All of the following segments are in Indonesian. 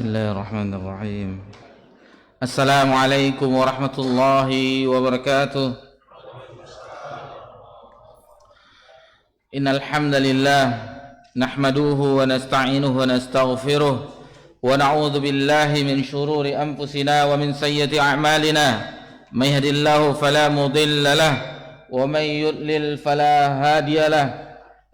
Bismillahirrahmanirrahim. Assalamualaikum warahmatullahi wabarakatuh. Innal hamdalillah nahmaduhu wa nasta'inuhu wa nastaghfiruh wa na'udzu billahi min shururi anfusina wa min sayyiati a'malina. May yahdihillahu fala mudilla lahu wa may yudlil fala hadiya lahu.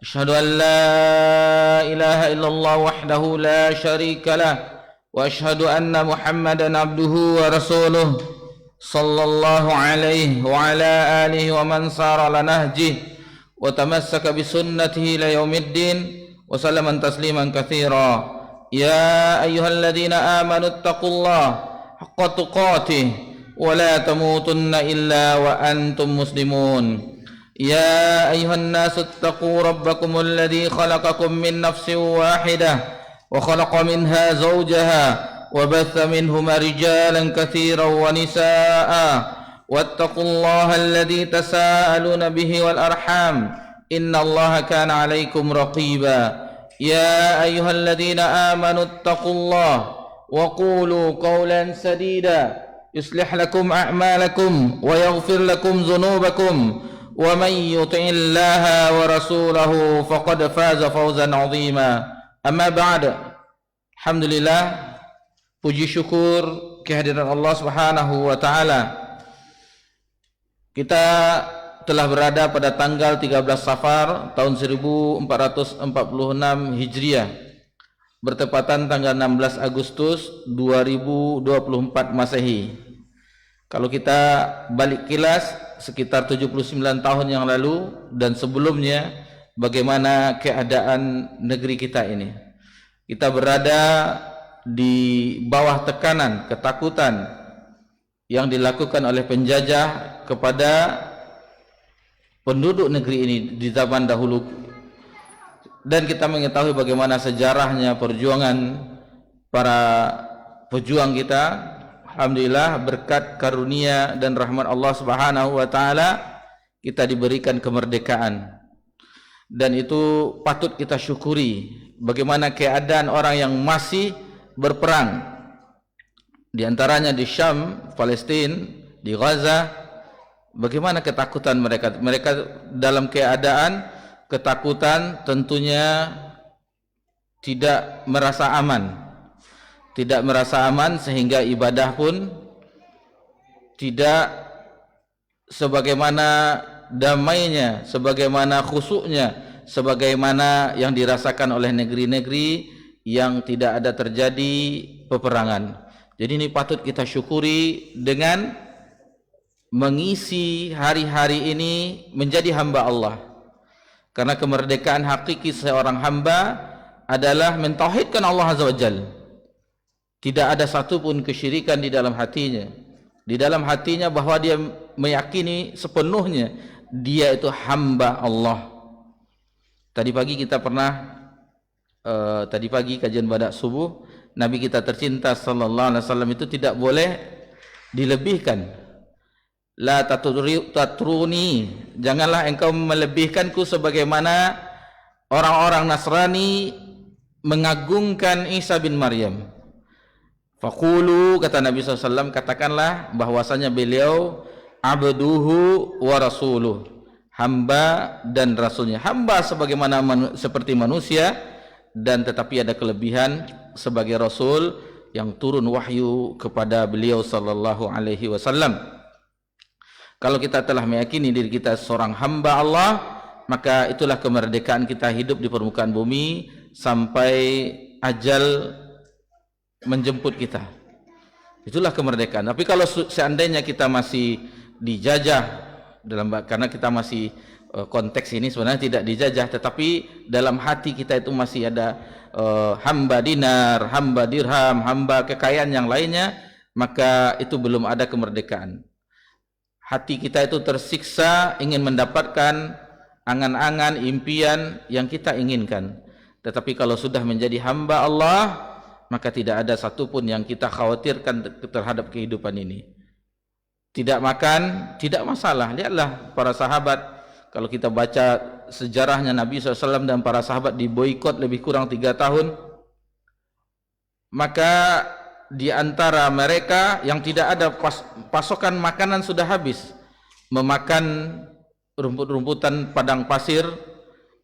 Asyhadu an la ilaha illallah wahdahu la syarika lahu wa asyhadu anna Muhammadan abduhu wa rasuluh sallallahu alaihi wa ala alihi wa man sara ala nahjihi wa tamassaka bi sunnatihi ila yaumiddin wa sallaman tasliman katsira. Ya ayyuhalladzina amanu taqullaha haqqa tuqatih wa la tamutunna illa wa antum muslimun. يا أيها الناس اتقوا ربكم الذي خلقكم من نفس واحدة وخلق منها زوجها وبث منهما رجالا كثيرا ونساء واتقوا الله الذي تساءلون به والأرحام إن الله كان عليكم رقيبا. يا أيها الذين آمنوا اتقوا الله وقولوا قولا سديدا يصلح لكم أعمالكم ويغفر لكم ذنوبكم ومن يطع الله ورسوله فقد فاز فوزا عظيما. Amma ba'd. Alhamdulillah, puji syukur kehadiran Allah Subhanahu wa taala. Kita telah berada pada tanggal 13 Safar tahun 1446 Hijriah, bertepatan tanggal 16 Agustus 2024 Masehi. Kalau kita balik kilas sekitar 79 tahun yang lalu dan sebelumnya, bagaimana keadaan negeri kita ini. Kita berada di bawah tekanan, ketakutan yang dilakukan oleh penjajah kepada penduduk negeri ini di zaman dahulu. Dan kita mengetahui bagaimana sejarahnya perjuangan para pejuang kita. Alhamdulillah, berkat karunia dan rahmat Allah Subhanahu wa taala kita diberikan kemerdekaan. Dan itu patut kita syukuri. Bagaimana keadaan orang yang masih berperang, di antaranya di Syam, Palestina, di Gaza, bagaimana ketakutan mereka. Mereka dalam keadaan ketakutan, tentunya tidak merasa aman. Tidak merasa aman sehingga ibadah pun tidak sebagaimana damainya, sebagaimana khusyuknya, sebagaimana yang dirasakan oleh negeri-negeri yang tidak ada terjadi peperangan. Jadi ini patut kita syukuri dengan mengisi hari-hari ini menjadi hamba Allah. Karena kemerdekaan hakiki seorang hamba adalah mentauhidkan Allah Azza wa Jalla. Tidak ada satupun kesyirikan di dalam hatinya. Di dalam hatinya bahwa dia meyakini sepenuhnya dia itu hamba Allah. Tadi pagi kita pernah tadi pagi kajian pada subuh, Nabi kita tercinta sallallahu alaihi wasallam itu tidak boleh dilebihkan. La tatruni, janganlah engkau melebihkanku sebagaimana orang-orang Nasrani mengagungkan Isa bin Maryam. Faqulu, kata Nabi SAW, katakanlah bahwasanya beliau abduhu wa rasuluh, hamba dan rasulnya. Hamba sebagaimana seperti manusia, dan tetapi ada kelebihan sebagai rasul yang turun wahyu kepada beliau sallallahu alaihi wasallam. Kalau kita telah meyakini diri kita seorang hamba Allah, maka itulah kemerdekaan kita hidup di permukaan bumi sampai ajal menjemput kita. Itulah kemerdekaan. Tapi kalau seandainya kita masih dijajah karena kita masih konteks ini sebenarnya tidak dijajah, tetapi dalam hati kita itu masih ada hamba dinar, hamba dirham, hamba kekayaan yang lainnya, maka itu belum ada kemerdekaan. Hati kita itu tersiksa ingin mendapatkan angan-angan, impian yang kita inginkan. Tetapi kalau sudah menjadi hamba Allah, maka tidak ada satupun yang kita khawatirkan terhadap kehidupan ini. Tidak makan, tidak masalah. Lihatlah para sahabat, kalau kita baca sejarahnya Nabi SAW dan para sahabat diboikot lebih kurang 3 tahun. maka di antara mereka yang tidak ada pasokan makanan sudah habis, memakan rumput-rumputan padang pasir,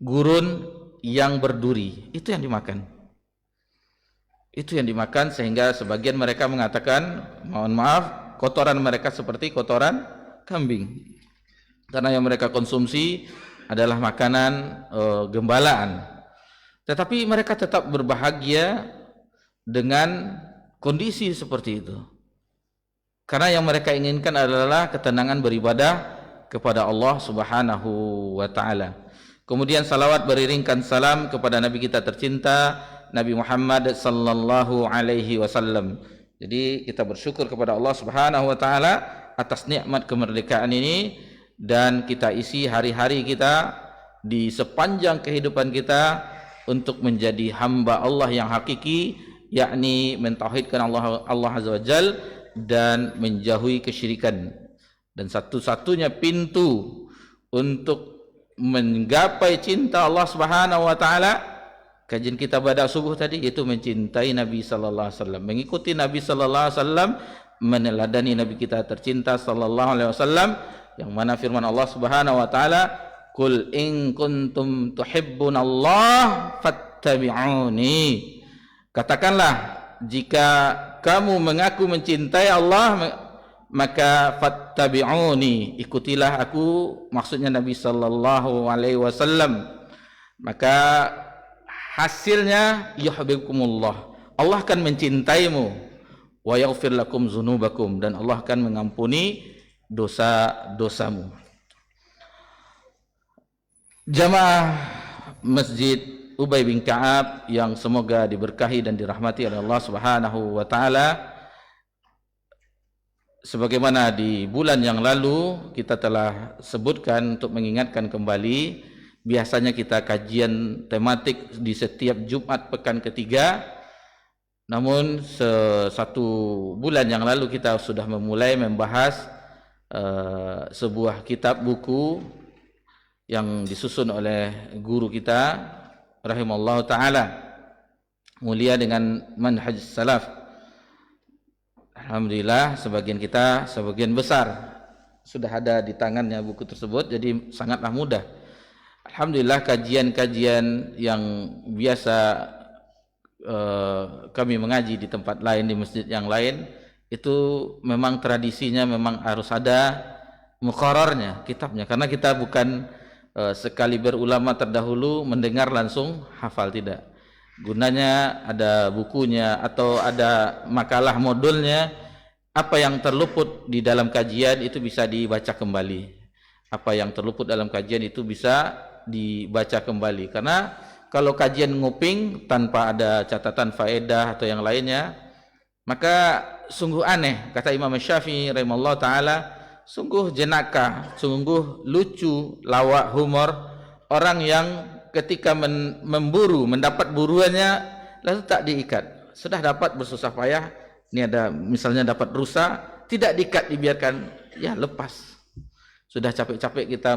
gurun yang berduri, itu yang dimakan. Itu yang dimakan, sehingga sebagian mereka mengatakan, mohon maaf, kotoran mereka seperti kotoran kambing, karena yang mereka konsumsi adalah makanan gembalaan. Tetapi mereka tetap berbahagia dengan kondisi seperti itu, karena yang mereka inginkan adalah ketenangan beribadah kepada Allah Subhanahu wa taala. Kemudian salawat beriringkan salam kepada Nabi kita tercinta Nabi Muhammad sallallahu alaihi wasallam. Jadi kita bersyukur kepada Allah Subhanahu wa taala atas nikmat kemerdekaan ini, dan kita isi hari-hari kita di sepanjang kehidupan kita untuk menjadi hamba Allah yang hakiki, yakni mentauhidkan Allah Azza wa Jal dan menjauhi kesyirikan. Dan satu-satunya pintu untuk menggapai cinta Allah Subhanahu wa taala, kajian kita pada subuh tadi, itu mencintai Nabi sallallahu alaihi wasallam, mengikuti Nabi sallallahu alaihi wasallam, meneladani Nabi kita tercinta sallallahu alaihi wasallam, yang mana firman Allah Subhanahu wa taala, "Qul in kuntum tuhibbunallah fattabi'uni." Katakanlah, jika kamu mengaku mencintai Allah, maka fattabi'uni, ikutilah aku, maksudnya Nabi sallallahu alaihi wasallam. Maka hasilnya yuhibbukumullah, Allah akan mencintaimu, wa yaghfir lakum dzunubakum, dan Allah akan mengampuni dosa-dosamu. Jamaah Masjid Ubay bin Ka'ab yang semoga diberkahi dan dirahmati oleh Allah Subhanahu wa taala, sebagaimana di bulan yang lalu kita telah sebutkan untuk mengingatkan kembali, biasanya kita kajian tematik di setiap Jumat pekan ketiga. Namun satu bulan yang lalu kita sudah memulai membahas sebuah kitab buku yang disusun oleh guru kita rahimallahu taala, mulia dengan manhaj salaf. Alhamdulillah, sebagian besar sudah ada di tangannya buku tersebut, jadi sangatlah mudah. Alhamdulillah, kajian-kajian yang biasa kami mengaji di tempat lain, di masjid yang lain, itu memang tradisinya memang harus ada muqarrarnya, kitabnya, karena kita bukan sekali berulama terdahulu mendengar langsung hafal, tidak. Gunanya ada bukunya atau ada makalah modulnya, apa yang terluput di dalam kajian itu bisa dibaca kembali, apa yang terluput dalam kajian itu bisa dibaca kembali. Karena kalau kajian nguping tanpa ada catatan faedah atau yang lainnya, maka sungguh aneh, kata Imam Syafi'i rahimahullah ta'ala, sungguh jenaka, sungguh lucu, lawak, humor orang yang ketika memburu, mendapat buruannya lalu tak diikat. Sudah dapat bersusah payah, ini ada misalnya dapat rusa, tidak diikat, dibiarkan, ya lepas. Sudah capek-capek kita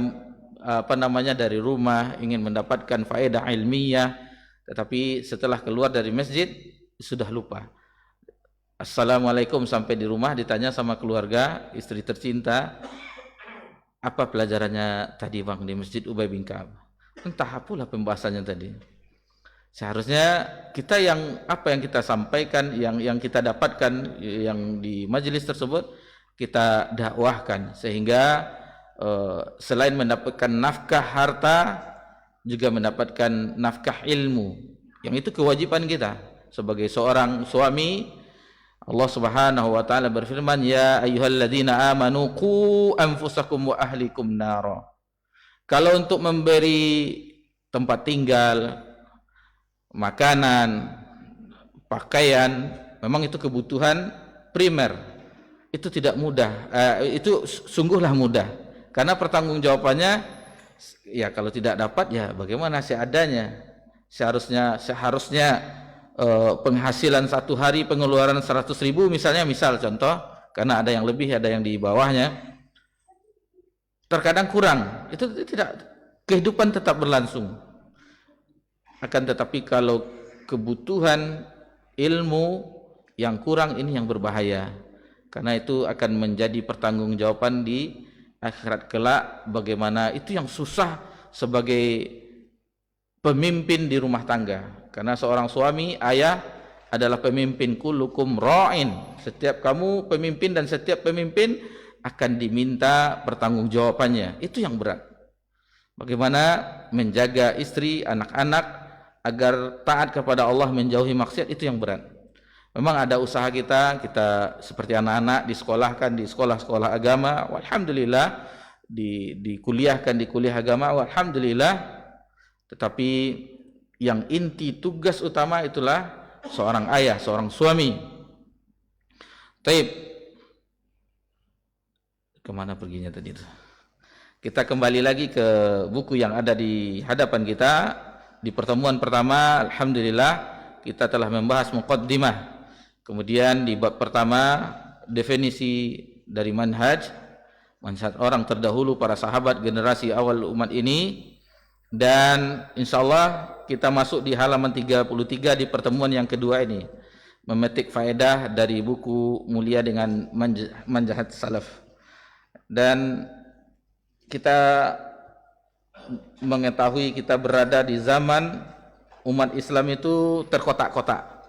dari rumah ingin mendapatkan faedah ilmiah, tetapi setelah keluar dari masjid sudah lupa. Assalamualaikum sampai di rumah ditanya sama keluarga, istri tercinta, apa pelajarannya tadi bang di Masjid Ubay bin Ka'ab? Entah apalah pembahasannya tadi. Seharusnya kita yang apa yang kita sampaikan, yang kita dapatkan yang di majelis tersebut kita dakwahkan, sehingga selain mendapatkan nafkah harta juga mendapatkan nafkah ilmu, yang itu kewajiban kita sebagai seorang suami. Allah Subhanahu wa taala berfirman, ya ayyuhalladzina amanu qu anfusakum wa ahlikum nara. Kalau untuk memberi tempat tinggal, makanan, pakaian, memang itu kebutuhan primer. Itu tidak mudah, itu sungguhlah mudah. Karena pertanggungjawabannya, ya kalau tidak dapat ya bagaimana seadanya. Seharusnya penghasilan satu hari pengeluaran 100.000 misalnya, misal contoh, karena ada yang lebih ada yang di bawahnya, terkadang kurang, itu tidak, kehidupan tetap berlangsung. Akan tetapi kalau kebutuhan ilmu yang kurang ini yang berbahaya, karena itu akan menjadi pertanggungjawaban di akhirat kelak. Bagaimana itu yang susah sebagai pemimpin di rumah tangga, karena seorang suami, ayah adalah pemimpin. Kullukum ra'in, setiap kamu pemimpin dan setiap pemimpin akan diminta pertanggungjawabannya. Itu yang berat. Bagaimana menjaga istri, anak-anak agar taat kepada Allah, menjauhi maksiat, itu yang berat. Memang ada usaha kita seperti anak-anak disekolahkan di sekolah-sekolah agama, alhamdulillah, dikuliahkan di kuliah agama, alhamdulillah. Tetapi yang inti tugas utama itulah seorang ayah, seorang suami. Taib, kemana perginya tadi itu? Kita kembali lagi ke buku yang ada di hadapan kita. Di pertemuan pertama, alhamdulillah, kita telah membahas muqaddimah. Kemudian di bab pertama, definisi dari manhaj orang terdahulu, para sahabat generasi awal umat ini. Dan insyaallah kita masuk di halaman 33 di pertemuan yang kedua ini, memetik faedah dari buku Mulia dengan Manhaj Salaf. Dan kita mengetahui kita berada di zaman umat Islam itu terkotak-kotak.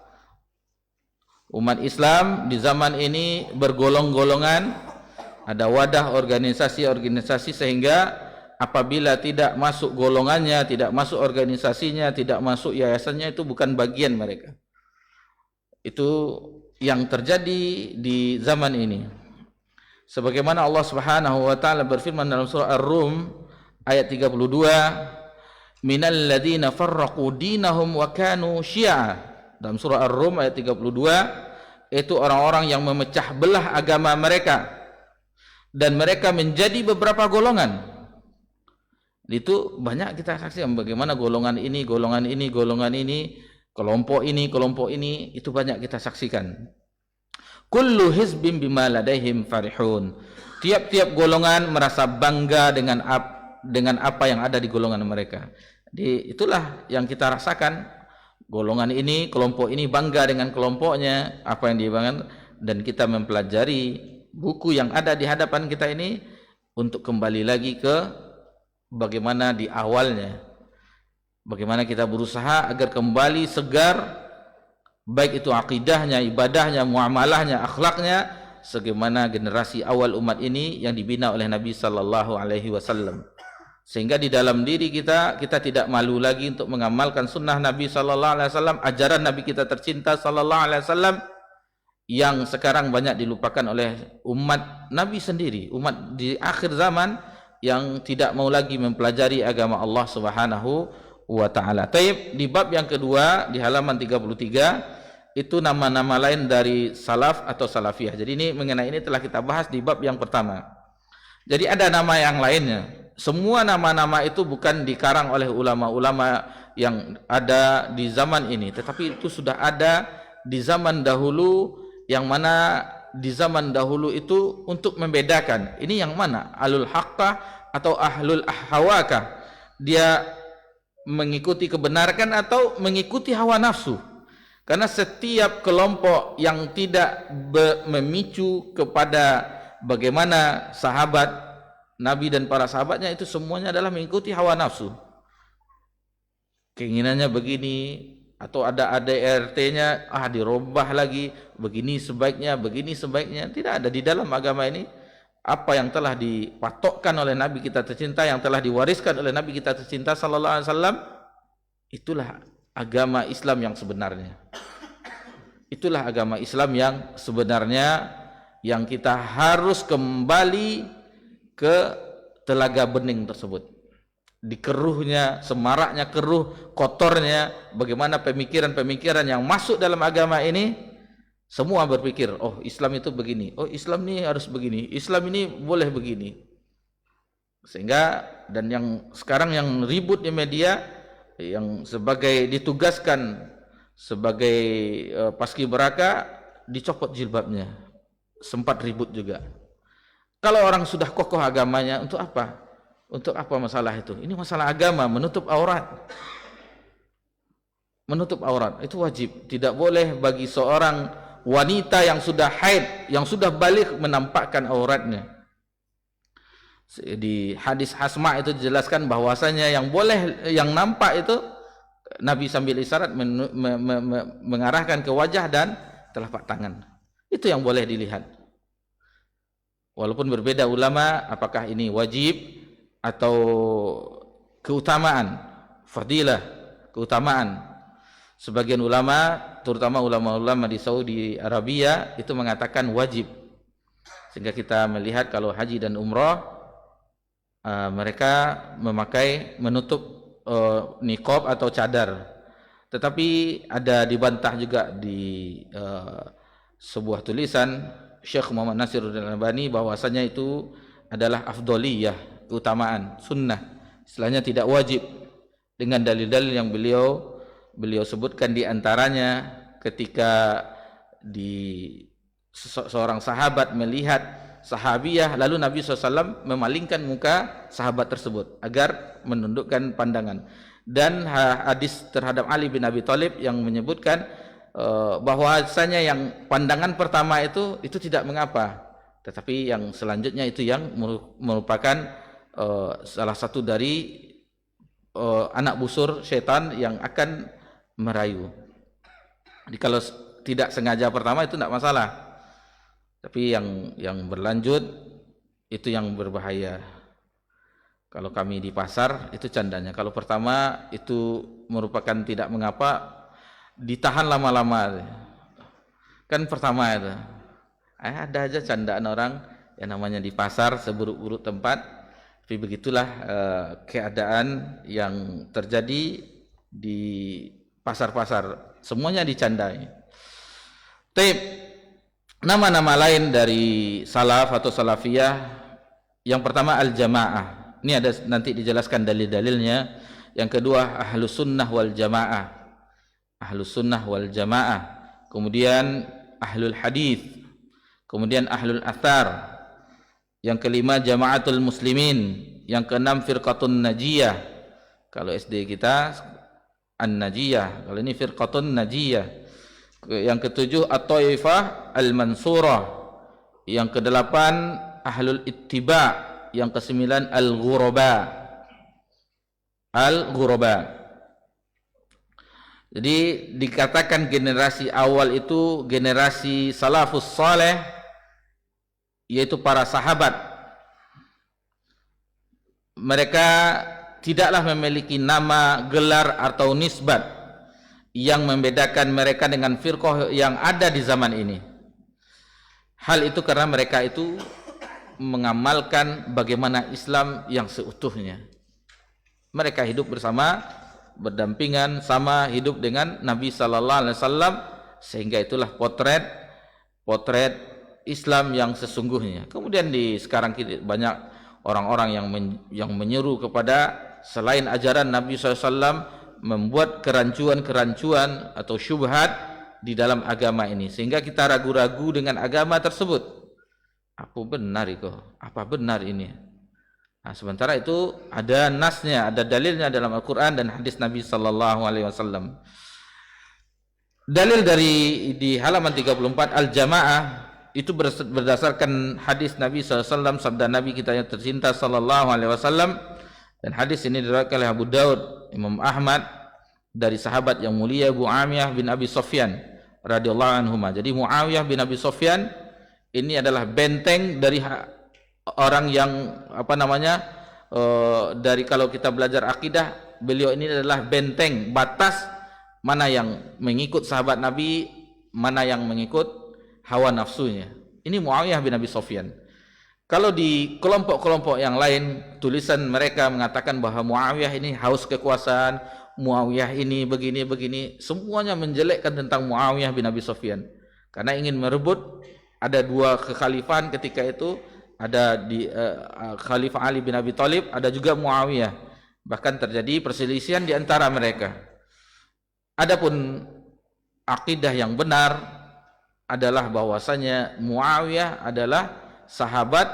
Umat Islam di zaman ini bergolong-golongan, ada wadah organisasi-organisasi, sehingga apabila tidak masuk golongannya, tidak masuk organisasinya, tidak masuk yayasannya, itu bukan bagian mereka. Itu yang terjadi di zaman ini. Sebagaimana Allah Subhanahu wa taala berfirman dalam surah Ar-Rum ayat 32, minal ladzina farraqu dinahum wa kanu syi'a. Dalam surah Ar-Rum ayat 32, itu orang-orang yang memecah belah agama mereka dan mereka menjadi beberapa golongan. Itu banyak kita saksikan bagaimana golongan ini, golongan ini, golongan ini, kelompok ini, itu banyak kita saksikan. Kullu hizbin bima ladaihim farihun. Tiap-tiap golongan merasa bangga dengan apa yang ada di golongan mereka. Jadi itulah yang kita rasakan. Golongan ini, kelompok ini bangga dengan kelompoknya, apa yang dibanggakan, dan kita mempelajari buku yang ada di hadapan kita ini untuk kembali lagi ke bagaimana di awalnya, bagaimana kita berusaha agar kembali segar, baik itu akidahnya, ibadahnya, muamalahnya, akhlaknya, sebagaimana generasi awal umat ini yang dibina oleh Nabi sallallahu alaihi wasallam. Sehingga di dalam diri kita tidak malu lagi untuk mengamalkan sunnah Nabi sallallahu alaihi wasallam, ajaran Nabi kita tercinta sallallahu alaihi wasallam, yang sekarang banyak dilupakan oleh umat Nabi sendiri, umat di akhir zaman yang tidak mau lagi mempelajari agama Allah Subhanahu wa taala. Taib, di bab yang kedua di halaman 33 itu nama-nama lain dari salaf atau salafiyah. Jadi ini mengenai ini telah kita bahas di bab yang pertama. Jadi ada nama yang lainnya. Semua nama-nama itu bukan dikarang oleh ulama-ulama yang ada di zaman ini, tetapi itu sudah ada di zaman dahulu, yang mana di zaman dahulu itu untuk membedakan ini yang mana ahlul haqqah atau ahlul ahwakah, dia mengikuti kebenaran atau mengikuti hawa nafsu. Karena setiap kelompok yang tidak memicu kepada bagaimana sahabat Nabi dan para sahabatnya, itu semuanya adalah mengikuti hawa nafsu. Keinginannya begini, atau ada ADRT-nya, dirubah lagi, begini sebaiknya. Tidak ada di dalam agama ini. Apa yang telah dipatokkan oleh Nabi kita tercinta, yang telah diwariskan oleh Nabi kita tercinta sallallahu alaihi wasallam, itulah agama Islam yang sebenarnya. Itulah agama Islam yang sebenarnya, yang kita harus kembali ke telaga bening tersebut, di keruhnya, semaraknya keruh, kotornya, bagaimana pemikiran-pemikiran yang masuk dalam agama ini, semua berpikir, oh Islam itu begini, oh Islam ini harus begini, Islam ini boleh begini. Sehingga, dan yang sekarang yang ribut di media, yang sebagai ditugaskan sebagai paskibraka, dicopot jilbabnya, sempat ribut juga. Kalau orang sudah kokoh agamanya, untuk apa? Untuk apa masalah itu? Ini masalah agama, menutup aurat. menutup aurat itu wajib. Tidak boleh bagi seorang wanita yang sudah haid, yang sudah balik menampakkan auratnya. Di hadis Asma itu dijelaskan bahwasanya yang boleh, yang nampak itu Nabi sambil isyarat mengarahkan ke wajah dan telapak tangan. Itu yang boleh dilihat. Walaupun berbeda ulama apakah ini wajib atau keutamaan, fadilah, keutamaan. Sebagian ulama, terutama ulama-ulama di Saudi Arabia itu mengatakan wajib. Sehingga kita melihat kalau haji dan umrah mereka memakai menutup niqab atau cadar. Tetapi ada dibantah juga di sebuah tulisan Syekh Muhammad Nasiruddin Albani bahwasanya itu adalah afdoliyah, keutamaan, sunnah. Istilahnya tidak wajib, dengan dalil-dalil yang beliau sebutkan, di antaranya ketika seorang sahabat melihat sahabiyah, lalu Nabi SAW memalingkan muka sahabat tersebut agar menundukkan pandangan. Dan hadis terhadap Ali bin Abi Thalib yang menyebutkan bahwasanya yang pandangan pertama itu tidak mengapa, tetapi yang selanjutnya itu yang merupakan salah satu dari anak busur setan yang akan merayu. Jadi kalau tidak sengaja pertama itu tidak masalah. Tapi yang berlanjut itu yang berbahaya. Kalau kami di pasar itu candanya. Kalau pertama itu merupakan tidak mengapa, ditahan lama-lama. Kan pertama itu. Ada aja candaan orang yang namanya di pasar, seburuk-buruk tempat. Tapi begitulah keadaan yang terjadi di pasar-pasar. Semuanya dicandai. Taib. Nama-nama lain dari salaf atau salafiyah, yang pertama al-jamaah. Ini ada nanti dijelaskan dalil-dalilnya. Yang kedua ahlus sunnah wal jamaah. Ahlus sunnah wal jamaah. Kemudian ahlul hadis. Kemudian ahlul athar. Yang kelima jamaatul muslimin. Yang keenam firqatun najiyah. Kalau SD kita an-najiyah, kalau ini firqatun najiyah. Yang ketujuh at-taifah al-mansurah. Yang kedelapan ahlul ittiba. Yang kesembilan al-ghuraba. Jadi dikatakan generasi awal itu generasi salafus saleh, yaitu para sahabat. Mereka tidaklah memiliki nama, gelar atau nisbat yang membedakan mereka dengan firqah yang ada di zaman ini. Hal itu karena mereka itu mengamalkan bagaimana Islam yang seutuhnya. Mereka hidup bersama, berdampingan, sama hidup dengan Nabi sallallahu alaihi wasallam, sehingga itulah potret Islam yang sesungguhnya. Kemudian sekarang banyak orang-orang yang menyeru kepada selain ajaran Nabi sallallahu alaihi wasallam, membuat kerancuan-kerancuan atau syubhat di dalam agama ini, sehingga kita ragu-ragu dengan agama tersebut. Apa benar itu? Apa benar ini? Nah, sementara itu ada nasnya, ada dalilnya dalam Al-Quran dan hadis Nabi sallallahu alaihi wasallam. Dalil di halaman 34 al-jamaah itu berdasarkan hadis Nabi sallallahu alaihi wasallam, sabda Nabi kita yang tercinta sallallahu alaihi wasallam, dan hadis ini diriwayatkan oleh Abu Daud, Imam Ahmad, dari sahabat yang mulia Muawiyah bin Abi Sufyan radhiyallahu anhu. Jadi Muawiyah bin Abi Sufyan ini adalah benteng dari orang yang dari kalau kita belajar akidah, beliau ini adalah benteng, batas mana yang mengikut sahabat Nabi, mana yang mengikut hawa nafsunya. Ini Muawiyah bin Abi Sufyan. Kalau di kelompok-kelompok yang lain, tulisan mereka mengatakan bahwa Muawiyah ini haus kekuasaan, Muawiyah ini begini-begini, semuanya menjelekkan tentang Muawiyah bin Abi Sufyan. Karena ingin merebut, ada dua kekhalifahan ketika itu, ada di Khalifah Ali bin Abi Thalib, ada juga Muawiyah. Bahkan terjadi perselisihan di antara mereka. Adapun akidah yang benar adalah bahwasanya Muawiyah adalah sahabat,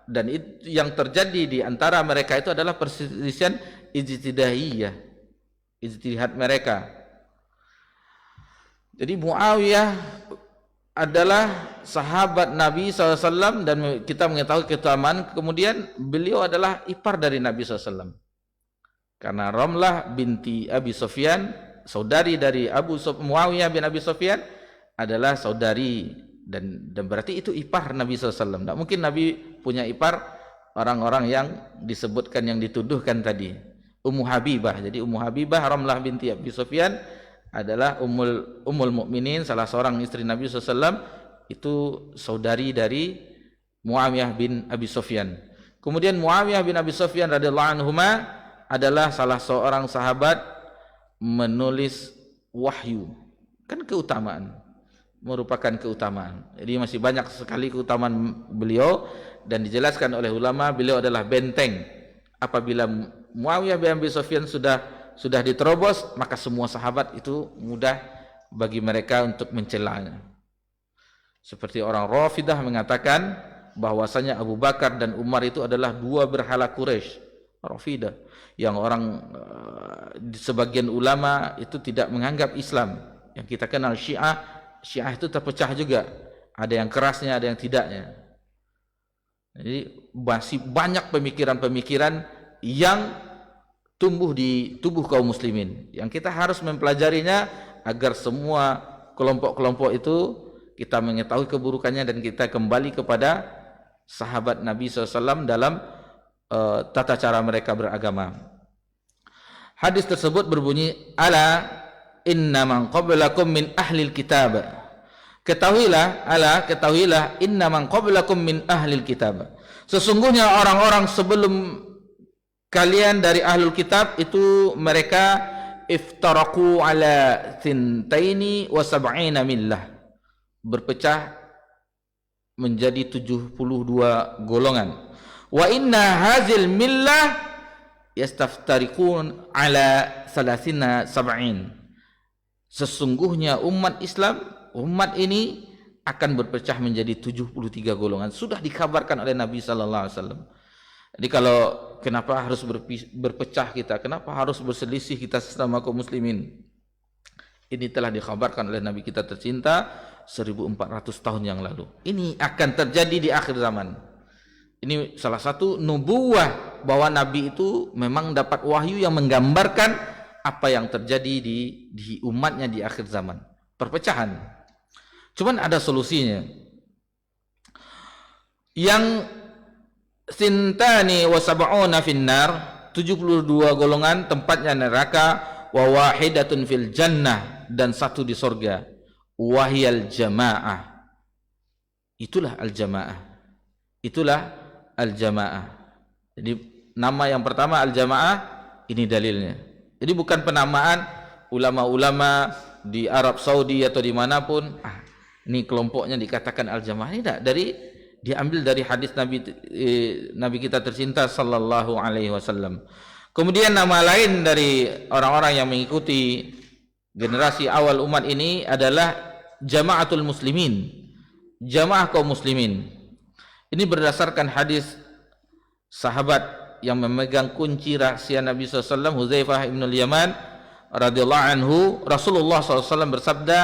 dan yang terjadi di antara mereka itu adalah perselisihan ijtihadiyah, ijtihad mereka. Jadi Muawiyah adalah sahabat Nabi SAW dan kita mengetahui keutamaan. Kemudian beliau adalah ipar dari Nabi SAW. Karena Ramlah binti Abi Sufyan, saudari dari Muawiyah bin Abi Sufyan, adalah saudari dan berarti itu ipar Nabi SAW. Tidak mungkin Nabi punya ipar orang-orang yang disebutkan, yang dituduhkan tadi. Ummu Habibah. Jadi Ummu Habibah Ramlah binti Abi Sufyan adalah ummul mukminin, salah seorang istri Nabi SAW, itu saudari dari Muawiyah bin Abi Sufyan. Kemudian Muawiyah bin Abi Sufyan radhiyallahu anhuma adalah salah seorang sahabat menulis wahyu. Kan keutamaan, merupakan keutamaan. Jadi masih banyak sekali keutamaan beliau, dan dijelaskan oleh ulama beliau adalah benteng. Apabila Muawiyah bin Abi Sufyan sudah diterobos, maka semua sahabat itu mudah bagi mereka untuk mencelanya. Seperti orang Rafidah mengatakan bahwasanya Abu Bakar dan Umar itu adalah dua berhala Quraisy. Rafidah yang orang sebagian ulama itu tidak menganggap Islam. Yang kita kenal Syiah itu terpecah juga. Ada yang kerasnya, ada yang tidaknya. Jadi masih banyak pemikiran-pemikiran yang tumbuh di tubuh kaum muslimin yang kita harus mempelajarinya agar semua kelompok-kelompok itu kita mengetahui keburukannya dan kita kembali kepada sahabat Nabi SAW dalam tata cara mereka beragama. Hadis tersebut berbunyi, ala inna man qablakum min ahlil kitab. Ketahuilah inna man qablakum min ahlil kitab. Sesungguhnya orang-orang sebelum kalian dari ahlul kitab itu mereka iftaraku ala thintaini wa sab'ina millah, berpecah menjadi 72 golongan. Wa inna hazil millah yastaftariqun ala salasina sab'in. Sesungguhnya umat Islam, umat ini akan berpecah menjadi 73 golongan. Sudah dikabarkan oleh Nabi sallallahu alaihi wasallam. Jadi kalau kenapa harus berpecah kita, kenapa harus berselisih kita sesama kaum muslimin? Ini telah dikhabarkan oleh Nabi kita tercinta 1400 tahun yang lalu. Ini akan terjadi di akhir zaman. Ini salah satu nubuwah bahwa Nabi itu memang dapat wahyu yang menggambarkan apa yang terjadi di umatnya di akhir zaman. Perpecahan. Cuman ada solusinya. Yang sintani wa sab'una finnar, 72 golongan tempatnya neraka, wa wahidatun fil jannah, dan satu di surga, wahiyal jamaah. Itulah al-jamaah. Itulah al-jamaah. Jadi nama yang pertama al-jamaah, ini dalilnya. Jadi bukan penamaan ulama-ulama di Arab Saudi atau dimanapun, ini kelompoknya dikatakan al-jamaah. Ini tidak, diambil dari hadis Nabi kita tercinta sallallahu alaihi wasallam. Kemudian nama lain dari orang-orang yang mengikuti generasi awal umat ini adalah jamaatul muslimin, jamaah kaum muslimin. Ini berdasarkan hadis sahabat yang memegang kunci rahasia Nabi SAW, Hudzaifah bin Yaman radhiyallahu anhu. Rasulullah SAW bersabda,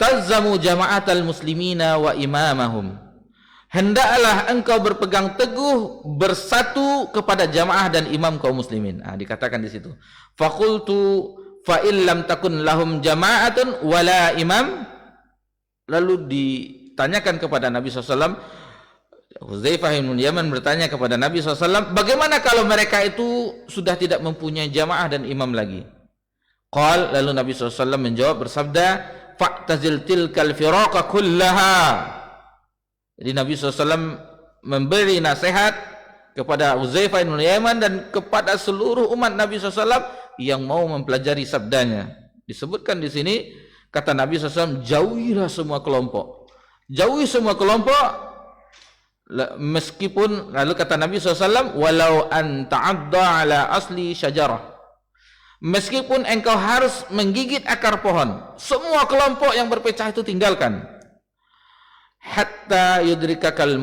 "Tazzamu jama'atal muslimina wa imamahum." Hendaklah engkau berpegang teguh bersatu kepada jamaah dan imam kaum muslimin. Dikatakan di situ. Faqultu fa illam takun lahum jama'atun wala imam. Lalu ditanyakan kepada Nabi SAW, Hudzaifah bin Yaman bertanya kepada Nabi SAW, bagaimana kalau mereka itu sudah tidak mempunyai jamaah dan imam lagi? Qal, lalu Nabi SAW menjawab bersabda, fa'tazil tilkal firaqa kullaha. Jadi Nabi SAW memberi nasihat kepada Hudzaifah bin Yaman dan kepada seluruh umat Nabi SAW yang mau mempelajari sabdanya. Disebutkan di sini, kata Nabi SAW, jauhilah semua kelompok. Jauhi semua kelompok, meskipun, lalu kata Nabi SAW, walau an ta'adda ala asli syajarah. Meskipun engkau harus menggigit akar pohon, semua kelompok yang berpecah itu tinggalkan. Hatta yudrikakal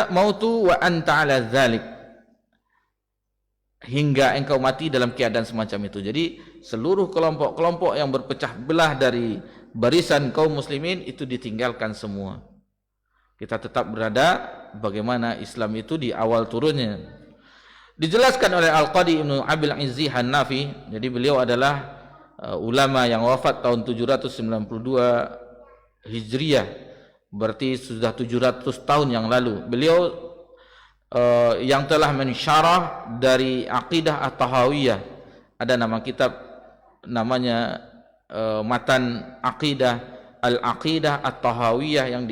mautu wa anta ala dzalik, hingga engkau mati dalam keadaan semacam itu. Jadi seluruh kelompok-kelompok yang berpecah belah dari barisan kaum muslimin itu ditinggalkan semua. Kita tetap berada bagaimana Islam itu di awal turunnya. Dijelaskan oleh Al-Qadi Ibnu Abil Izzi Hanafi, jadi beliau adalah ulama yang wafat tahun 792 Hijriah, berarti sudah 700 tahun yang lalu. Beliau yang telah mensyarah dari Aqidah At-Tahawiyah. Ada nama kitab namanya Matan Aqidah Al-Aqidah At-Tahawiyah yang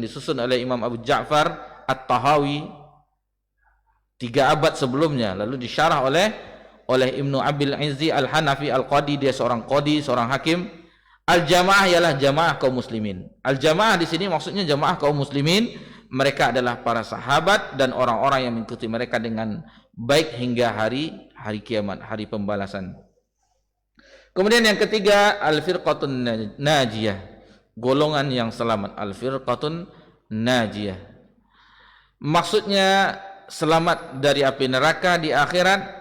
disusun oleh Imam Abu Ja'far At-Tahawi 3 abad sebelumnya, lalu disyarah oleh Ibnu Abil Izzi Al-Hanafi Al-Qadi. Dia seorang qadi, seorang hakim. Al-jamaah ialah jamaah kaum muslimin. Al-jamaah di sini maksudnya jamaah kaum muslimin. Mereka adalah para sahabat dan orang-orang yang mengikuti mereka dengan baik hingga hari kiamat, hari pembalasan. Kemudian yang ketiga, al-firqatun najiyah, golongan yang selamat. Al-firqatun najiyah, maksudnya selamat dari api neraka di akhirat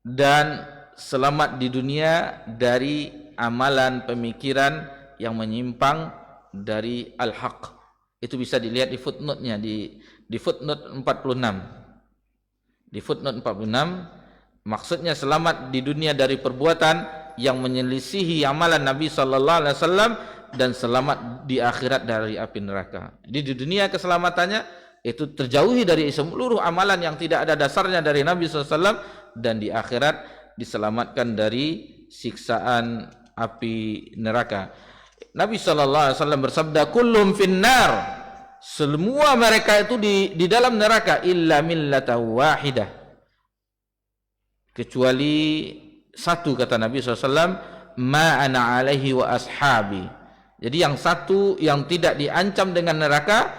dan selamat di dunia dari amalan pemikiran yang menyimpang dari al-haq. Itu bisa dilihat di footnote-nya, di footnote 46. Di footnote 46, maksudnya selamat di dunia dari perbuatan yang menyelisihi amalan Nabi sallallahu alaihi wasallam dan selamat di akhirat dari api neraka. Di dunia keselamatannya itu terjauhi dari seluruh amalan yang tidak ada dasarnya dari Nabi sallallahu alaihi wasallam, dan di akhirat diselamatkan dari siksaan api neraka. Nabi sallallahu alaihi wasallam bersabda, "Kullum finnar." Semua mereka itu di dalam neraka, illa millata wahidah. Kecuali satu, kata Nabi SAW, ma ana alaihi wa ashabi. Jadi yang satu yang tidak diancam dengan neraka,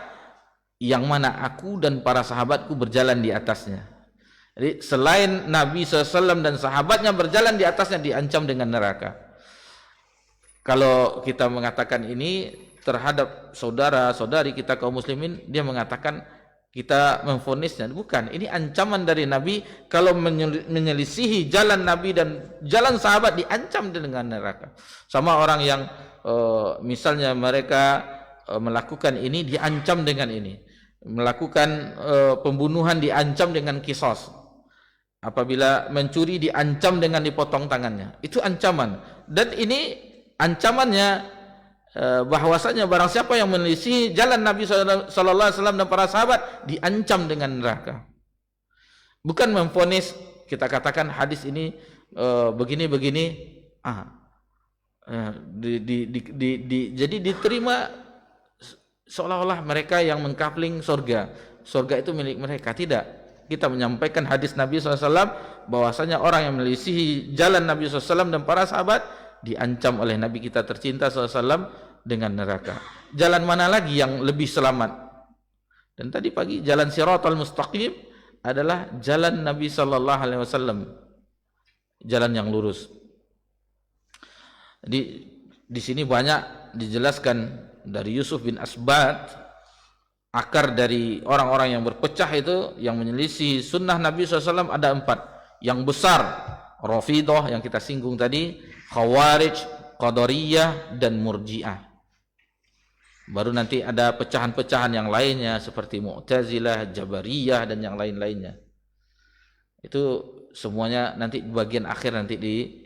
yang mana aku dan para sahabatku berjalan di atasnya. Jadi selain Nabi SAW dan sahabatnya berjalan di atasnya, diancam dengan neraka. Kalau kita mengatakan ini terhadap saudara-saudari kita kaum muslimin, dia mengatakan kita memvonisnya. Bukan, ini ancaman dari Nabi. Kalau menyelisihi jalan Nabi dan jalan sahabat, diancam dengan neraka. Sama orang yang misalnya mereka melakukan ini, diancam dengan ini. Melakukan pembunuhan, diancam dengan kisos. Apabila mencuri, diancam dengan dipotong tangannya. Itu ancaman. Dan ini ancamannya bahwasanya barang siapa yang menyelisihi jalan Nabi sallallahu alaihi wasallam dan para sahabat, diancam dengan neraka. Bukan memvonis, kita katakan hadis ini begini-begini, jadi diterima seolah-olah mereka yang mengkapling surga itu milik mereka. Tidak, kita menyampaikan hadis Nabi SAW bahwasanya orang yang menyelisihi jalan Nabi SAW dan para sahabat diancam oleh Nabi kita tercinta SAW dengan neraka. Jalan mana lagi yang lebih selamat? Dan tadi pagi jalan Siratal Mustaqim adalah jalan Nabi SAW, jalan yang lurus. Di sini banyak dijelaskan dari Yusuf bin Asbat, akar dari orang-orang yang berpecah itu, yang menyelisih sunnah Nabi SAW ada 4. Yang besar, Rafidah yang kita singgung tadi, Khawarij, Qadariyah, dan Murji'ah. Baru nanti ada pecahan-pecahan yang lainnya seperti Mu'tazilah, Jabariyah, dan yang lain-lainnya. Itu semuanya nanti di bagian akhir nanti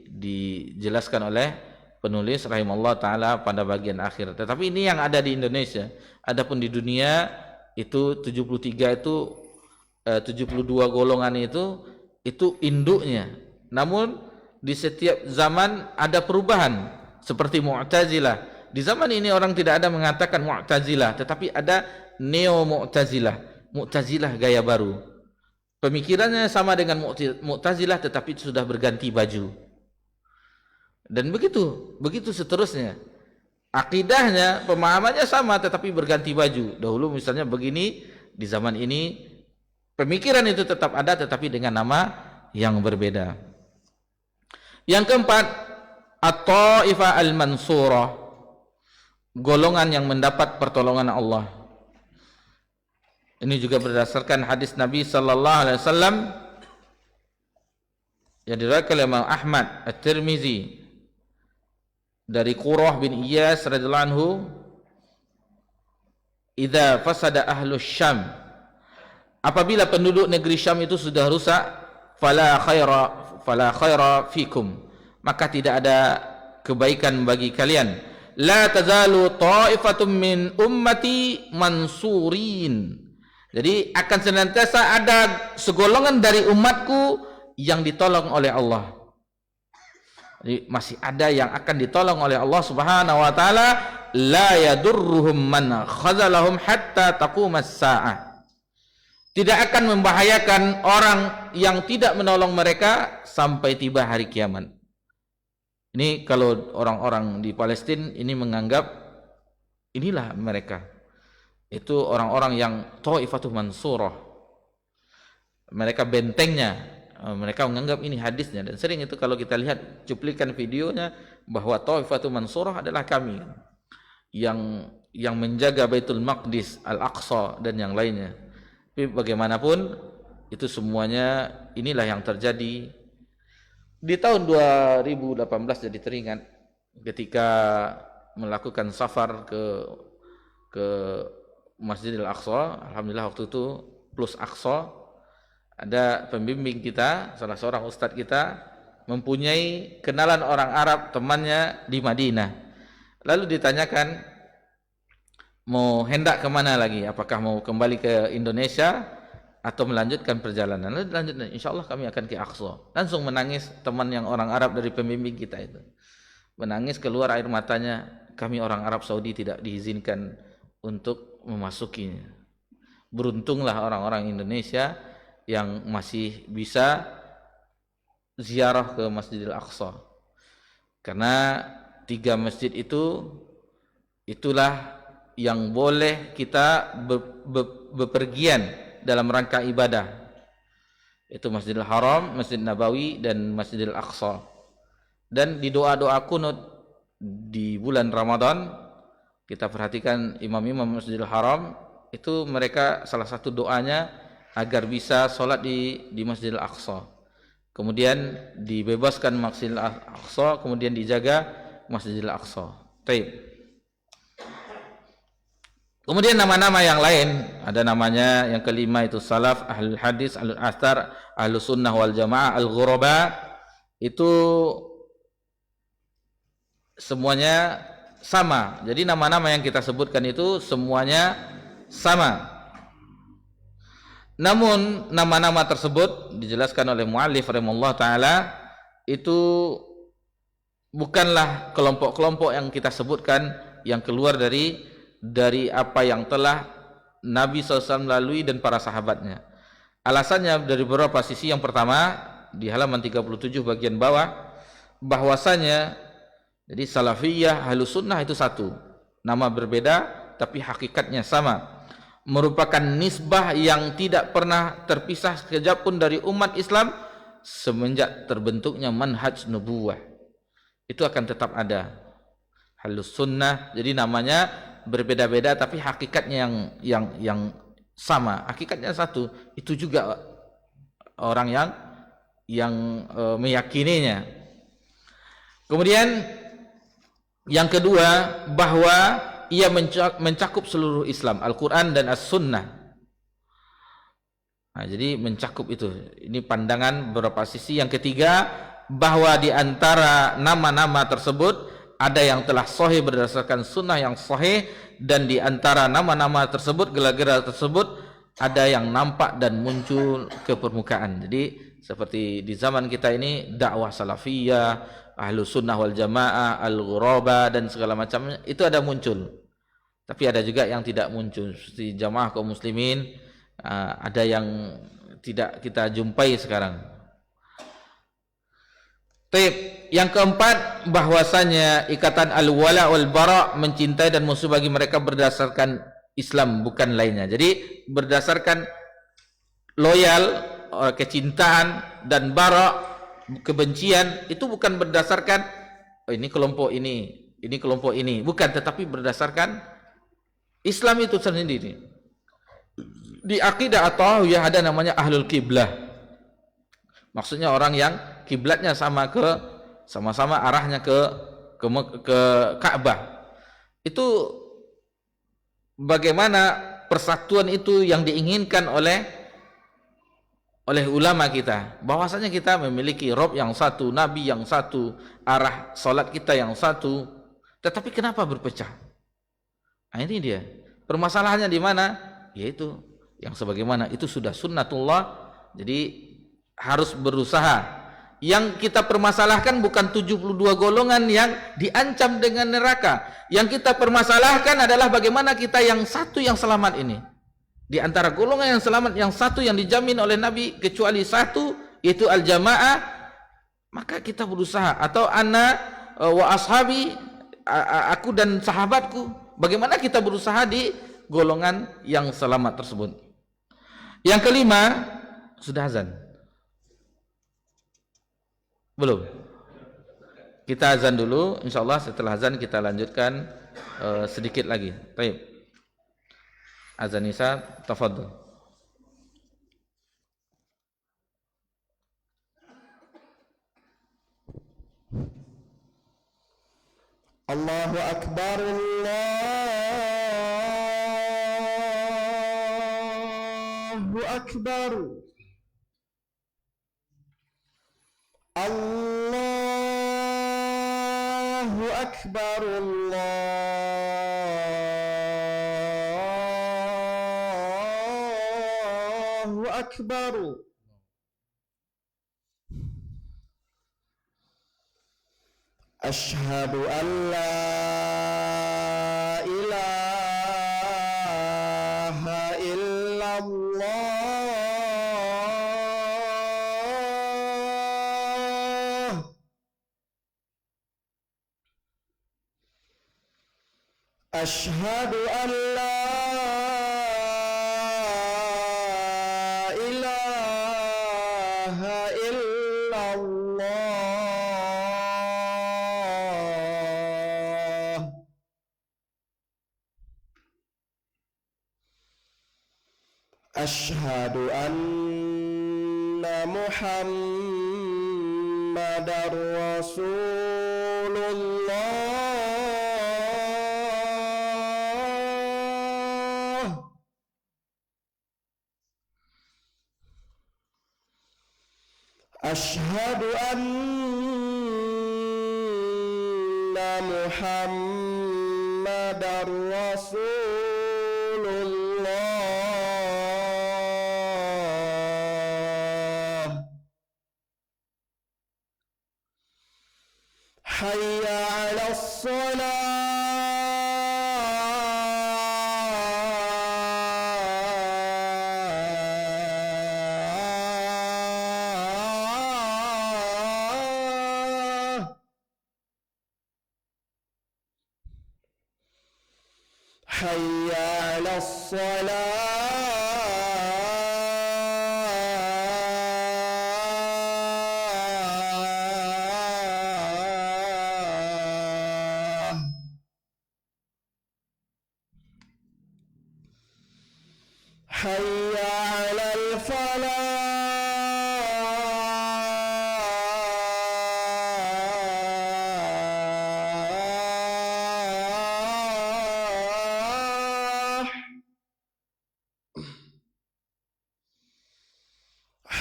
dijelaskan oleh penulis rahimahullah ta'ala pada bagian akhir. Tetapi ini yang ada di Indonesia. Adapun di dunia itu 73 itu 72 golongan itu induknya. Namun di setiap zaman ada perubahan, seperti Mu'tazilah. Di zaman ini orang tidak ada mengatakan Mu'tazilah, tetapi ada Neo Mu'tazilah. Mu'tazilah gaya baru. Pemikirannya sama dengan Mu'tazilah, tetapi sudah berganti baju. Dan begitu seterusnya. Akidahnya, pemahamannya sama, tetapi berganti baju. Dahulu misalnya begini, di zaman ini pemikiran itu tetap ada, tetapi dengan nama yang berbeda. Yang keempat, At-Ta'ifah Al-Mansurah, golongan yang mendapat pertolongan Allah. Ini juga berdasarkan hadis Nabi sallallahu alaihi wasallam yang diriwayatkan oleh Imam Ahmad, At-Tirmizi, dari Qurrah bin Iyas radhiyallahu anhu, idza fasada ahlus Syam, apabila penduduk negeri Syam itu sudah rusak, fala khaira fikum, maka tidak ada kebaikan bagi kalian. La tazalu ta'ifatum min ummati mansurin. Jadi akan senantiasa ada segolongan dari umatku yang ditolong oleh Allah. Jadi masih ada yang akan ditolong oleh Allah Subhanahu wa taala. La yadurruhum man khazalahum hatta taqumas saah. Tidak akan membahayakan orang yang tidak menolong mereka sampai tiba hari kiamat. Ini kalau orang-orang di Palestina ini menganggap inilah mereka. Itu orang-orang yang Thaifatul Mansurah. Mereka bentengnya. Mereka menganggap ini hadisnya. Dan sering itu kalau kita lihat cuplikan videonya bahwa Thaifatul Mansurah adalah kami yang menjaga Baitul Maqdis, Al-Aqsa dan yang lainnya. Tapi bagaimanapun itu semuanya inilah yang terjadi. Di tahun 2018 jadi teringat ketika melakukan safar ke Masjidil Aqsa. Alhamdulillah waktu itu plus Aqsa, ada pembimbing kita, salah seorang ustadz kita mempunyai kenalan orang Arab, temannya di Madinah. Lalu ditanyakan mau hendak kemana lagi, apakah mau kembali ke Indonesia atau melanjutkan perjalanan. Lalu lanjutkan, insyaallah kami akan ke Aqsa. Langsung menangis teman yang orang Arab dari pembimbing kita itu. Menangis keluar air matanya, kami orang Arab Saudi tidak diizinkan untuk memasukinya. Beruntunglah orang-orang Indonesia yang masih bisa ziarah ke Masjidil Aqsa. Karena 3 masjid itulah yang boleh kita bepergian dalam rangka ibadah. Itu Masjidil Haram, Masjid Nabawi dan Masjidil Aqsa. Dan di doa-doa kunut di bulan Ramadan, kita perhatikan imam-imam Masjidil Haram itu mereka salah satu doanya agar bisa sholat di Masjidil Aqsa. Kemudian dibebaskan Masjidil Aqsa, kemudian dijaga Masjidil Aqsa. Baik. Kemudian nama-nama yang lain, ada namanya yang kelima itu salaf, ahlul hadis, ahlul athar, ahlus sunnah wal jamaah, al-ghuraba. Itu semuanya sama. Jadi nama-nama yang kita sebutkan itu semuanya sama. Namun nama-nama tersebut dijelaskan oleh muallif rahimahullah taala itu bukanlah kelompok-kelompok yang kita sebutkan yang keluar dari apa yang telah Nabi SAW lalui dan para sahabatnya. Alasannya dari beberapa sisi. Yang pertama di halaman 37 bagian bawah, bahwasanya jadi salafiyah, ahlus sunnah itu satu, nama berbeda tapi hakikatnya sama, merupakan nisbah yang tidak pernah terpisah sekejap pun dari umat Islam semenjak terbentuknya manhaj nubuwah. Itu akan tetap ada ahlus sunnah. Jadi namanya berbeda-beda tapi hakikatnya yang sama, hakikatnya satu. Itu juga orang yang meyakininya. Kemudian yang kedua, bahwa ia mencakup seluruh Islam, Al-Quran dan As-Sunnah. Nah, jadi mencakup itu. Ini pandangan beberapa sisi. Yang ketiga, bahwa di antara nama-nama tersebut ada yang telah sahih berdasarkan sunnah yang sahih, dan di antara nama-nama tersebut, gelar-gelar tersebut, ada yang nampak dan muncul ke permukaan. Jadi seperti di zaman kita ini, dakwah salafiyah, ahlus sunnah wal jamaah, al-ghuraba dan segala macamnya itu ada muncul. Tapi ada juga yang tidak muncul. Seperti jamaah kaum muslimin, ada yang tidak kita jumpai sekarang. Yang keempat, bahwasanya ikatan al-wala wal bara, mencintai dan musuh bagi mereka berdasarkan Islam, bukan lainnya. Jadi berdasarkan loyal, kecintaan, dan bara, kebencian, itu bukan berdasarkan ini kelompok ini kelompok ini, bukan, tetapi berdasarkan Islam itu sendiri. Di akidah atau ya ada namanya ahlul kiblah. Maksudnya orang yang kiblatnya sama-sama arahnya ke ke Ka'bah. Itu bagaimana persatuan itu yang diinginkan oleh ulama kita, bahwasanya kita memiliki Rabb yang satu, Nabi yang satu, arah salat kita yang satu, tetapi kenapa berpecah? Nah, ini dia permasalahannya di mana, yaitu yang sebagaimana itu sudah sunnatullah. Jadi harus berusaha. Yang kita permasalahkan bukan 72 golongan yang diancam dengan neraka. Yang kita permasalahkan adalah bagaimana kita yang satu yang selamat ini. Di antara golongan yang selamat, yang satu yang dijamin oleh Nabi kecuali satu, yaitu al-jamaah, maka kita berusaha. Atau ana wa ashabi, aku dan sahabatku, bagaimana kita berusaha di golongan yang selamat tersebut. Yang kelima, sudah azan? Belum? Kita azan dulu, insyaallah setelah azan kita lanjutkan sedikit lagi. Baik. Azan Isya, tafadhol. Allahu Akbar, Allahu Akbar. Allahu Akbar, Allahu Akbar. Asyhadu an la ilaha illallah. Asyhadu an la ilaha illallah. Asyhadu anna Muhammadar Rasulullah. Asyhadu anna Muhammadar Rasulullah. Hayya 'alas shalah. Hayya 'alas shalah. Hayya 'alal falah.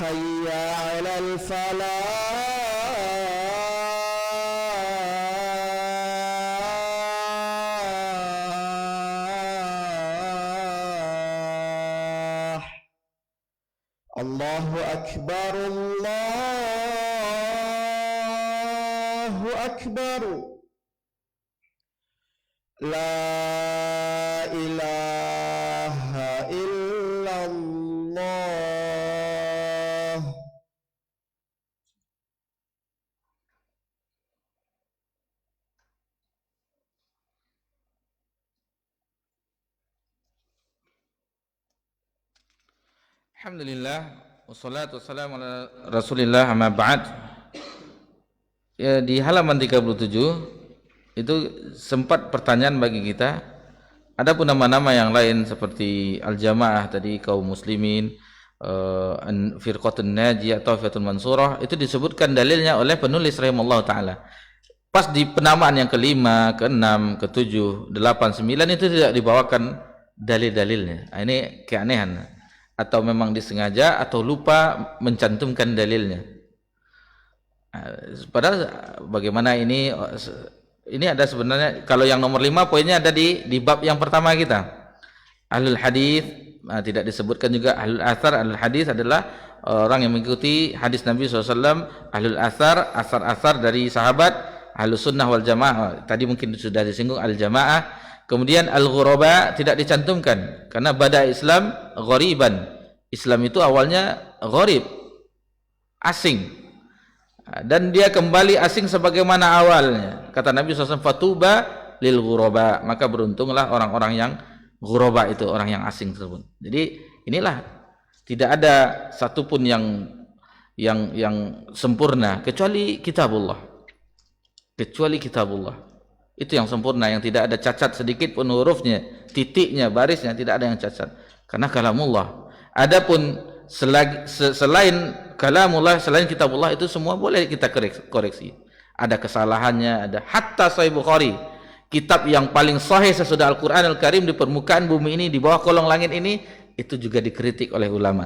Hayya 'alal falah. Allahu Akbar, Allahu Akbar. La ilaha illallah. Alhamdulillah, wassalatu wassalamu ala Rasulillah, amma ba'd. Ya, di halaman 37 itu sempat pertanyaan bagi kita. Adapun nama-nama yang lain seperti al-jamaah tadi, kaum muslimin, firqatun najiyah, taufiatul mansurah, itu disebutkan dalilnya oleh penulis rahimallahu taala. pas di penamaan yang kelima, keenam, ketujuh, 8, 9 itu tidak dibawakan dalil-dalilnya. Ini keanehan. Atau memang disengaja atau lupa mencantumkan dalilnya. Padahal bagaimana ini ada sebenarnya, kalau yang nomor 5 poinnya ada di bab yang pertama kita. Ahlul hadis, tidak disebutkan juga ahlul athar. Ahlul hadis adalah orang yang mengikuti hadis Nabi SAW. Ahlul athar, asar-asar dari sahabat. Ahlus sunnah wal jamaah, tadi mungkin sudah disinggung al jamaah. Kemudian al ghuraba tidak dicantumkan karena bada Islam ghoriban. Islam itu awalnya gharib, asing, dan dia kembali asing sebagaimana awalnya. Kata Nabi SAW, fatuba lil ghuraba, maka beruntunglah orang-orang yang ghuraba, itu orang yang asing tersebut. Jadi inilah, tidak ada satupun yang sempurna kecuali kitabullah. Kecuali kitabullah itu yang sempurna, yang tidak ada cacat sedikit pun hurufnya, titiknya, barisnya, tidak ada yang cacat, karena kalamullah. Adapun selain kalamullah, selain kitabullah, itu semua boleh kita koreksi. Ada kesalahannya, ada. Hatta Sahih Bukhari, kitab yang paling sahih sesudah Al-Quran Al-Karim di permukaan bumi ini, di bawah kolong langit ini, itu juga dikritik oleh ulama.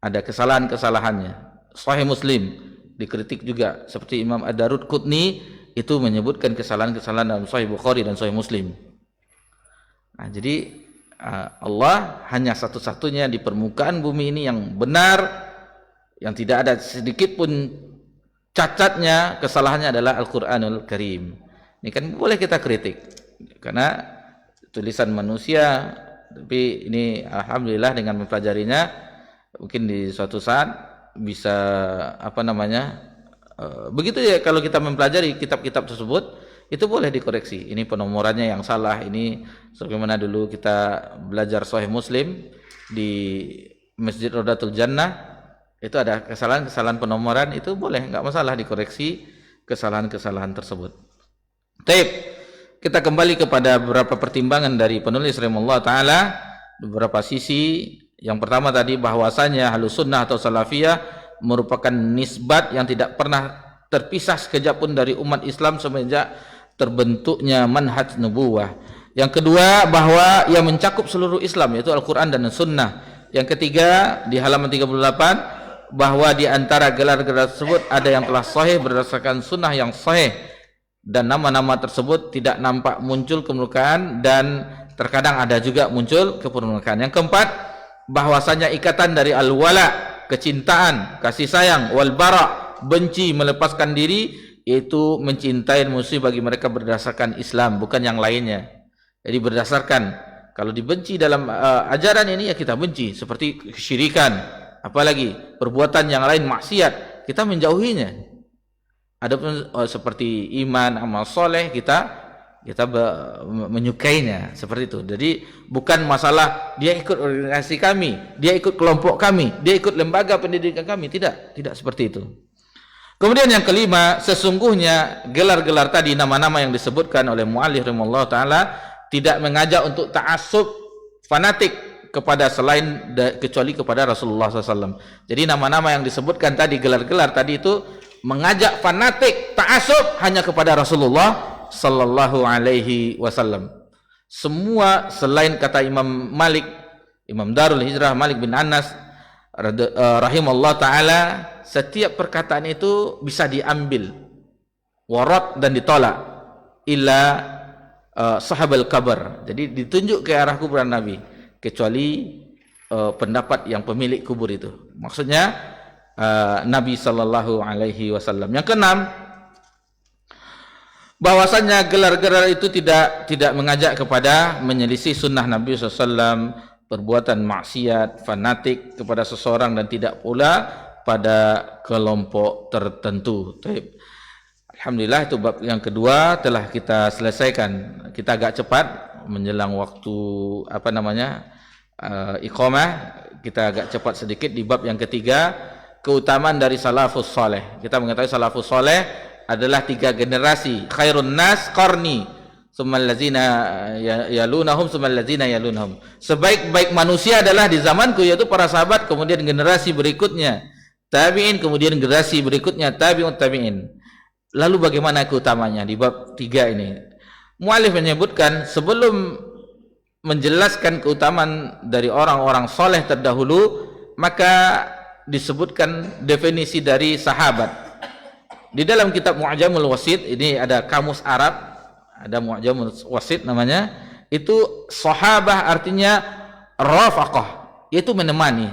Ada kesalahan-kesalahannya. Sahih Muslim dikritik juga, seperti Imam Ad-Darudqutni itu menyebutkan kesalahan-kesalahan dalam Sahih Bukhari dan Sahih Muslim. Nah, jadi Allah hanya satu-satunya di permukaan bumi ini yang benar, yang tidak ada sedikit pun cacatnya, kesalahannya adalah Al-Quranul Karim. Ini kan boleh kita kritik karena tulisan manusia, tapi ini alhamdulillah dengan mempelajarinya mungkin di suatu saat bisa begitu ya. Kalau kita mempelajari kitab-kitab tersebut, itu boleh dikoreksi. Ini penomorannya yang salah. Ini sebagaimana dulu kita belajar Sahih Muslim di Masjid Rodatul Jannah, itu ada kesalahan-kesalahan penomoran, itu boleh, nggak masalah dikoreksi kesalahan-kesalahan tersebut. Taib, kita kembali kepada beberapa pertimbangan dari penulis rahimahullah taala, beberapa sisi. Yang pertama tadi, bahwasanya Ahlus Sunnah atau Salafiyah merupakan nisbat yang tidak pernah terpisah sekejap pun dari umat Islam semenjak terbentuknya manhaj nubuwah. Yang kedua, bahwa ia mencakup seluruh Islam, yaitu Al-Quran dan Sunnah. Yang ketiga, di halaman 38, bahwa di antara gelar-gelar tersebut ada yang telah sahih berdasarkan sunnah yang sahih, dan nama-nama tersebut tidak nampak muncul kemunafikan, dan terkadang ada juga muncul kepermunafikan. Yang keempat, bahwasanya ikatan dari al-wala, kecintaan, kasih sayang, wal bara, benci, melepaskan diri, yaitu mencintai musuh bagi mereka berdasarkan Islam, bukan yang lainnya. Jadi berdasarkan, kalau dibenci dalam ajaran ini, ya kita benci, seperti kesyirikan, apalagi perbuatan yang lain maksiat, kita menjauhinya. Adapun seperti iman, amal soleh, kita menyukainya, seperti itu. Jadi bukan masalah dia ikut organisasi kami, dia ikut kelompok kami, dia ikut lembaga pendidikan kami, tidak seperti itu. Kemudian yang kelima, sesungguhnya gelar-gelar tadi, nama-nama yang disebutkan oleh mu'allif rahimahullah ta'ala, tidak mengajak untuk ta'assub fanatik kepada selain kecuali kepada Rasulullah SAW. Jadi nama-nama yang disebutkan tadi, gelar-gelar tadi itu mengajak fanatik ta'assub hanya kepada Rasulullah sallallahu alaihi wasallam. Semua selain, kata Imam Malik, Imam Darul Hijrah Malik bin Anas rahimahullah ta'ala, setiap perkataan itu bisa diambil warad dan ditolak illa sahabal kabar. Jadi ditunjuk ke arah kuburan Nabi, kecuali pendapat yang pemilik kubur itu, maksudnya Nabi sallallahu alaihi wasallam. Yang keenam, bahwasanya gelar-gelar itu tidak mengajak kepada menyelisih sunnah Nabi SAW, perbuatan maksiat, fanatik kepada seseorang, dan tidak pula pada kelompok tertentu. Alhamdulillah, itu bab yang kedua telah kita selesaikan. Kita agak cepat menjelang waktu iqamah, kita agak cepat sedikit. Di bab yang ketiga, keutamaan dari salafus saleh. Kita mengetahui salafus saleh adalah 3 generasi. Khairun nas qarni, tsummal ladzina yalunahum, tsummal ladzina yalunahum. Sebaik-baik manusia adalah di zamanku, yaitu para sahabat, kemudian generasi berikutnya tabi'in, kemudian generasi berikutnya tabi'ut tabi'in. Lalu bagaimana keutamanya di bab 3 ini? Mu'allif menyebutkan sebelum menjelaskan keutamaan dari orang-orang soleh terdahulu, maka disebutkan definisi dari sahabat. Di dalam kitab Mu'jamul Wasit, ini ada kamus Arab, ada Mu'jamul Wasit namanya, itu sahabah artinya rafaqah, yaitu menemani.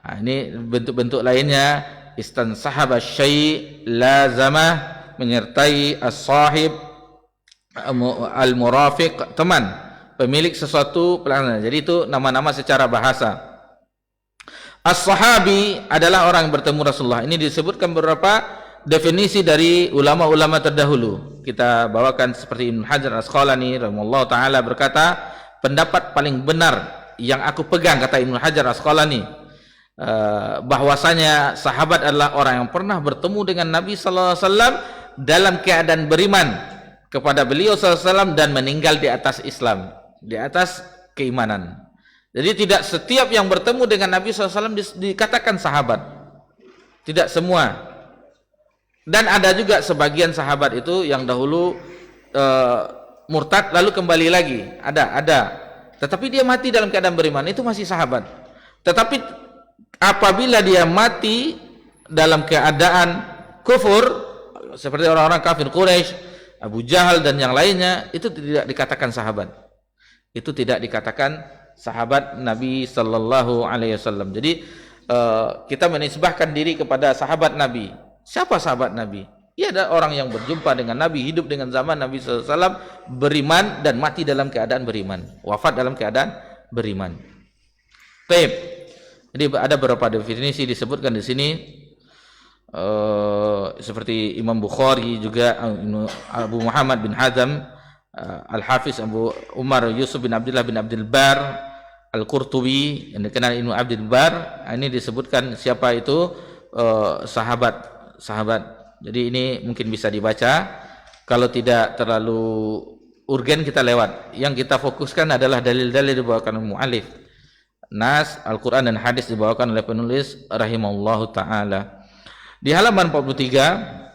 Nah, ini bentuk-bentuk lainnya, istansahaba syai' lazamah, menyertai as-sahib, al-murafiq, teman, pemilik sesuatu pelayanan. Jadi itu nama-nama secara bahasa. As-sahabi adalah orang yang bertemu Rasulullah. Ini disebutkan beberapa definisi dari ulama-ulama terdahulu. Kita bawakan seperti Ibnu Hajar Al-Asqalani rahimahullah taala berkata, pendapat paling benar yang aku pegang, kata Ibnu Hajar Al-Asqalani, bahwasanya sahabat adalah orang yang pernah bertemu dengan Nabi sallallahu alaihi wasallam dalam keadaan beriman kepada beliau sallallahu alaihi wasallam dan meninggal di atas Islam, di atas keimanan. Jadi tidak setiap yang bertemu dengan Nabi SAW dikatakan sahabat, tidak semua. Dan ada juga sebagian sahabat itu yang dahulu murtad lalu kembali lagi, ada. Tetapi dia mati dalam keadaan beriman, itu masih sahabat. Tetapi apabila dia mati dalam keadaan kufur, seperti orang-orang kafir Quraisy, Abu Jahal dan yang lainnya, itu tidak dikatakan sahabat. Itu tidak dikatakan sahabat Nabi sallallahu alaihi wasallam. Jadi kita menisbahkan diri kepada sahabat Nabi. Siapa sahabat Nabi? Ia ada orang yang berjumpa dengan Nabi, hidup dengan zaman Nabi sallallahu alaihi wasallam, beriman dan mati dalam keadaan beriman, wafat dalam keadaan beriman. Baik. Jadi ada beberapa definisi disebutkan di sini, seperti Imam Bukhari juga, Abu Muhammad bin Hazm, Al-Hafiz Abu Umar Yusuf bin Abdullah bin Abdul Bar Al-Qurtubi yang dikenal Ibnu Abdul Bar. Ini disebutkan siapa itu sahabat. Jadi ini mungkin bisa dibaca. Kalau tidak terlalu urgen kita lewat. Yang kita fokuskan adalah dalil-dalil dibawakan mu'allif. Nas, Al-Quran dan hadis dibawakan oleh penulis rahimahullahu ta'ala. Di halaman 43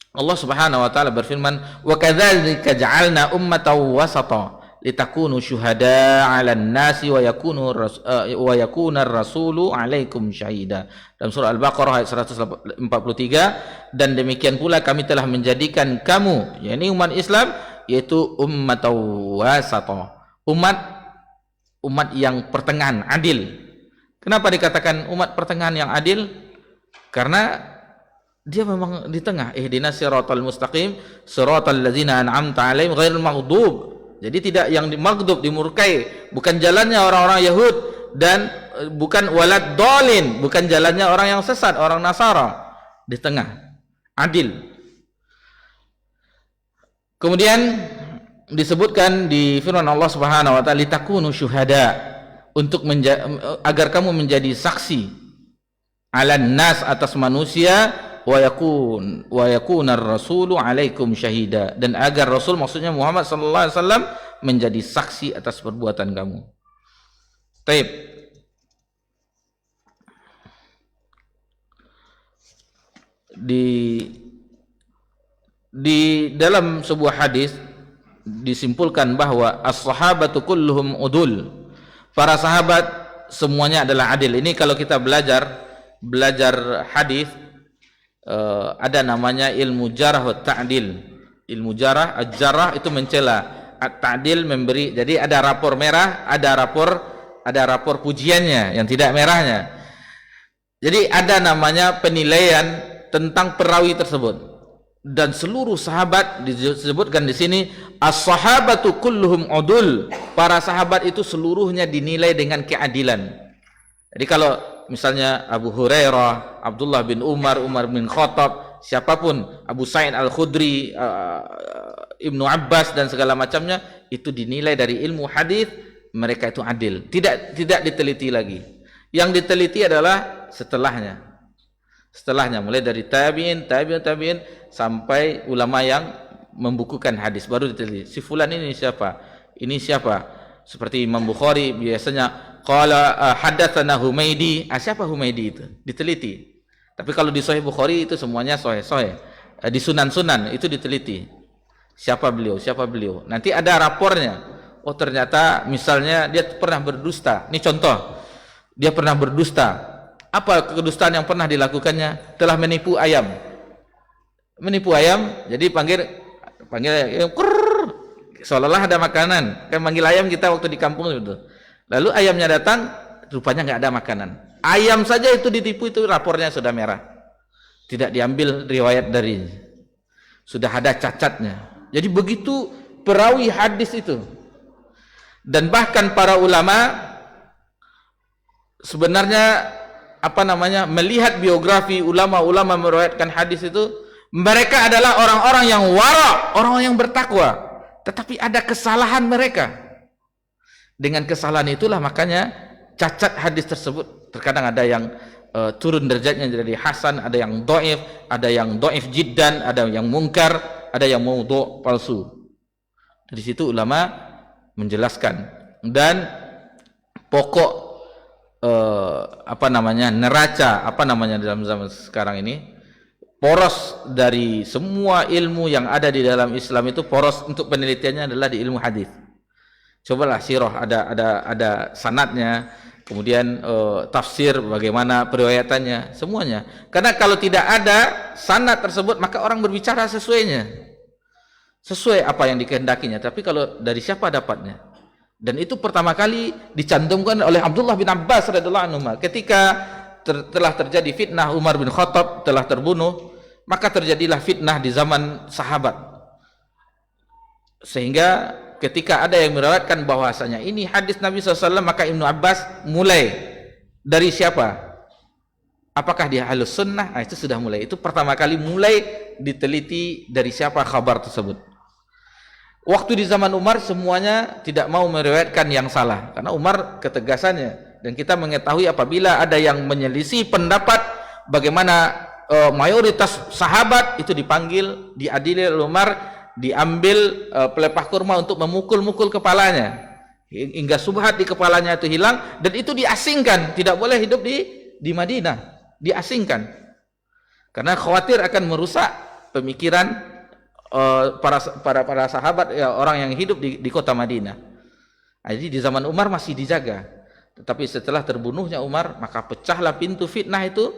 Allah Subhanahu wa taala berfirman, "Wa kadzalika ja'alna ummatan wasata litakunu syuhada'a 'alan nasi wa yakuna ar-rasulu 'alaikum syahida." Dalam surah Al-Baqarah ayat 143, dan demikian pula kami telah menjadikan kamu, yakni umat Islam, yaitu ummatan wasata, umat yang pertengahan, adil. Kenapa dikatakan umat pertengahan yang adil? Karena dia memang di tengah. Ihdinas siratal mustaqim siratal ladzina an'amta 'alaihim ghairil maghdub. Jadi tidak yang maghdub, dimurkai, bukan jalannya orang-orang Yahud, dan bukan walad dhalin, bukan jalannya orang yang sesat, orang Nasara. Di tengah, adil. Kemudian disebutkan di firman Allah Subhanahu wa taala, litakunu syuhada, untuk agar kamu menjadi saksi, 'alan nas, atas manusia, wa yakunar rasulu 'alaikum syahida, dan agar Rasul, maksudnya Muhammad sallallahu alaihi wasallam, menjadi saksi atas perbuatan kamu. Taib. Di dalam sebuah hadis disimpulkan bahwa as-sahabatu kulluhum udul. Para sahabat semuanya adalah adil. Ini kalau kita belajar hadis, ada namanya ilmu jarah wa ta'dil. Ilmu jarah, al-jarah itu mencela, at-ta'dil memberi. Jadi ada rapor merah, ada rapor pujiannya yang tidak merahnya. Jadi ada namanya penilaian tentang perawi tersebut. Dan seluruh sahabat disebutkan di sini, as-sahabatu kulluhum udul. Para sahabat itu seluruhnya dinilai dengan keadilan. Jadi kalau misalnya Abu Hurairah, Abdullah bin Umar, Umar bin Khattab, siapapun, Abu Sa'id Al-Khudri, Ibnu Abbas dan segala macamnya, itu dinilai dari ilmu hadis, mereka itu adil. Tidak diteliti lagi. Yang diteliti adalah setelahnya, mulai dari tabi'in sampai ulama yang membukukan hadis, baru diteliti. Si fulan ini siapa? Ini siapa? Seperti Imam Bukhari biasanya qala hadatsana Humaidi. Siapa Humaidi itu? Diteliti. Tapi kalau di Sahih Bukhari itu semuanya sahih. di sunan-sunan itu diteliti. Siapa beliau. Nanti ada rapornya. Oh ternyata misalnya dia pernah berdusta. Ini contoh. Dia pernah berdusta. Apa kedustaan yang pernah dilakukannya? Telah menipu ayam. Jadi panggil seolah-olah ada makanan. Kan manggil ayam kita waktu di kampung itu. Lalu ayamnya datang, rupanya nggak ada makanan. Ayam saja itu ditipu, itu rapornya sudah merah. Tidak diambil riwayat dari. Sudah ada cacatnya. Jadi begitu perawi hadis itu. Dan bahkan para ulama sebenarnya melihat biografi ulama-ulama meriwayatkan hadis itu, mereka adalah orang-orang yang wara, orang-orang yang bertakwa, tetapi ada kesalahan mereka. Dengan kesalahan itulah makanya cacat hadis tersebut. Terkadang ada yang turun derajatnya jadi hasan, ada yang dhaif jiddan, ada yang mungkar, ada yang maudhu' palsu. Dari situ ulama menjelaskan. Dan pokok neraca dalam zaman sekarang ini, poros dari semua ilmu yang ada di dalam Islam itu, poros untuk penelitiannya adalah di ilmu hadis. Cobalah sirah, ada sanadnya, kemudian tafsir bagaimana periwayatannya, semuanya. Karena kalau tidak ada sanad tersebut, maka orang berbicara sesuai apa yang dikehendakinya. Tapi kalau dari siapa dapatnya? Dan itu pertama kali dicantumkan oleh Abdullah bin Abbas radhiyallahu anhu ketika telah terjadi fitnah Umar bin Khattab telah terbunuh, maka terjadilah fitnah di zaman sahabat. Sehingga ketika ada yang meriwayatkan bahwasanya ini hadis Nabi SAW, maka Ibnu Abbas mulai dari siapa? Apakah dia Ahlus Sunnah? Itu sudah mulai. Itu pertama kali mulai diteliti dari siapa kabar tersebut. Waktu di zaman Umar semuanya tidak mau meriwayatkan yang salah, karena Umar ketegasannya. Dan kita mengetahui apabila ada yang menyelisih pendapat, bagaimana mayoritas sahabat itu dipanggil, diadili oleh Umar, diambil pelepah kurma untuk memukul-mukul kepalanya hingga subhat di kepalanya itu hilang, dan itu diasingkan, tidak boleh hidup di Madinah, diasingkan karena khawatir akan merusak pemikiran para sahabat, ya, orang yang hidup di kota Madinah. Jadi di zaman Umar masih dijaga, tetapi setelah terbunuhnya Umar, maka pecahlah pintu fitnah itu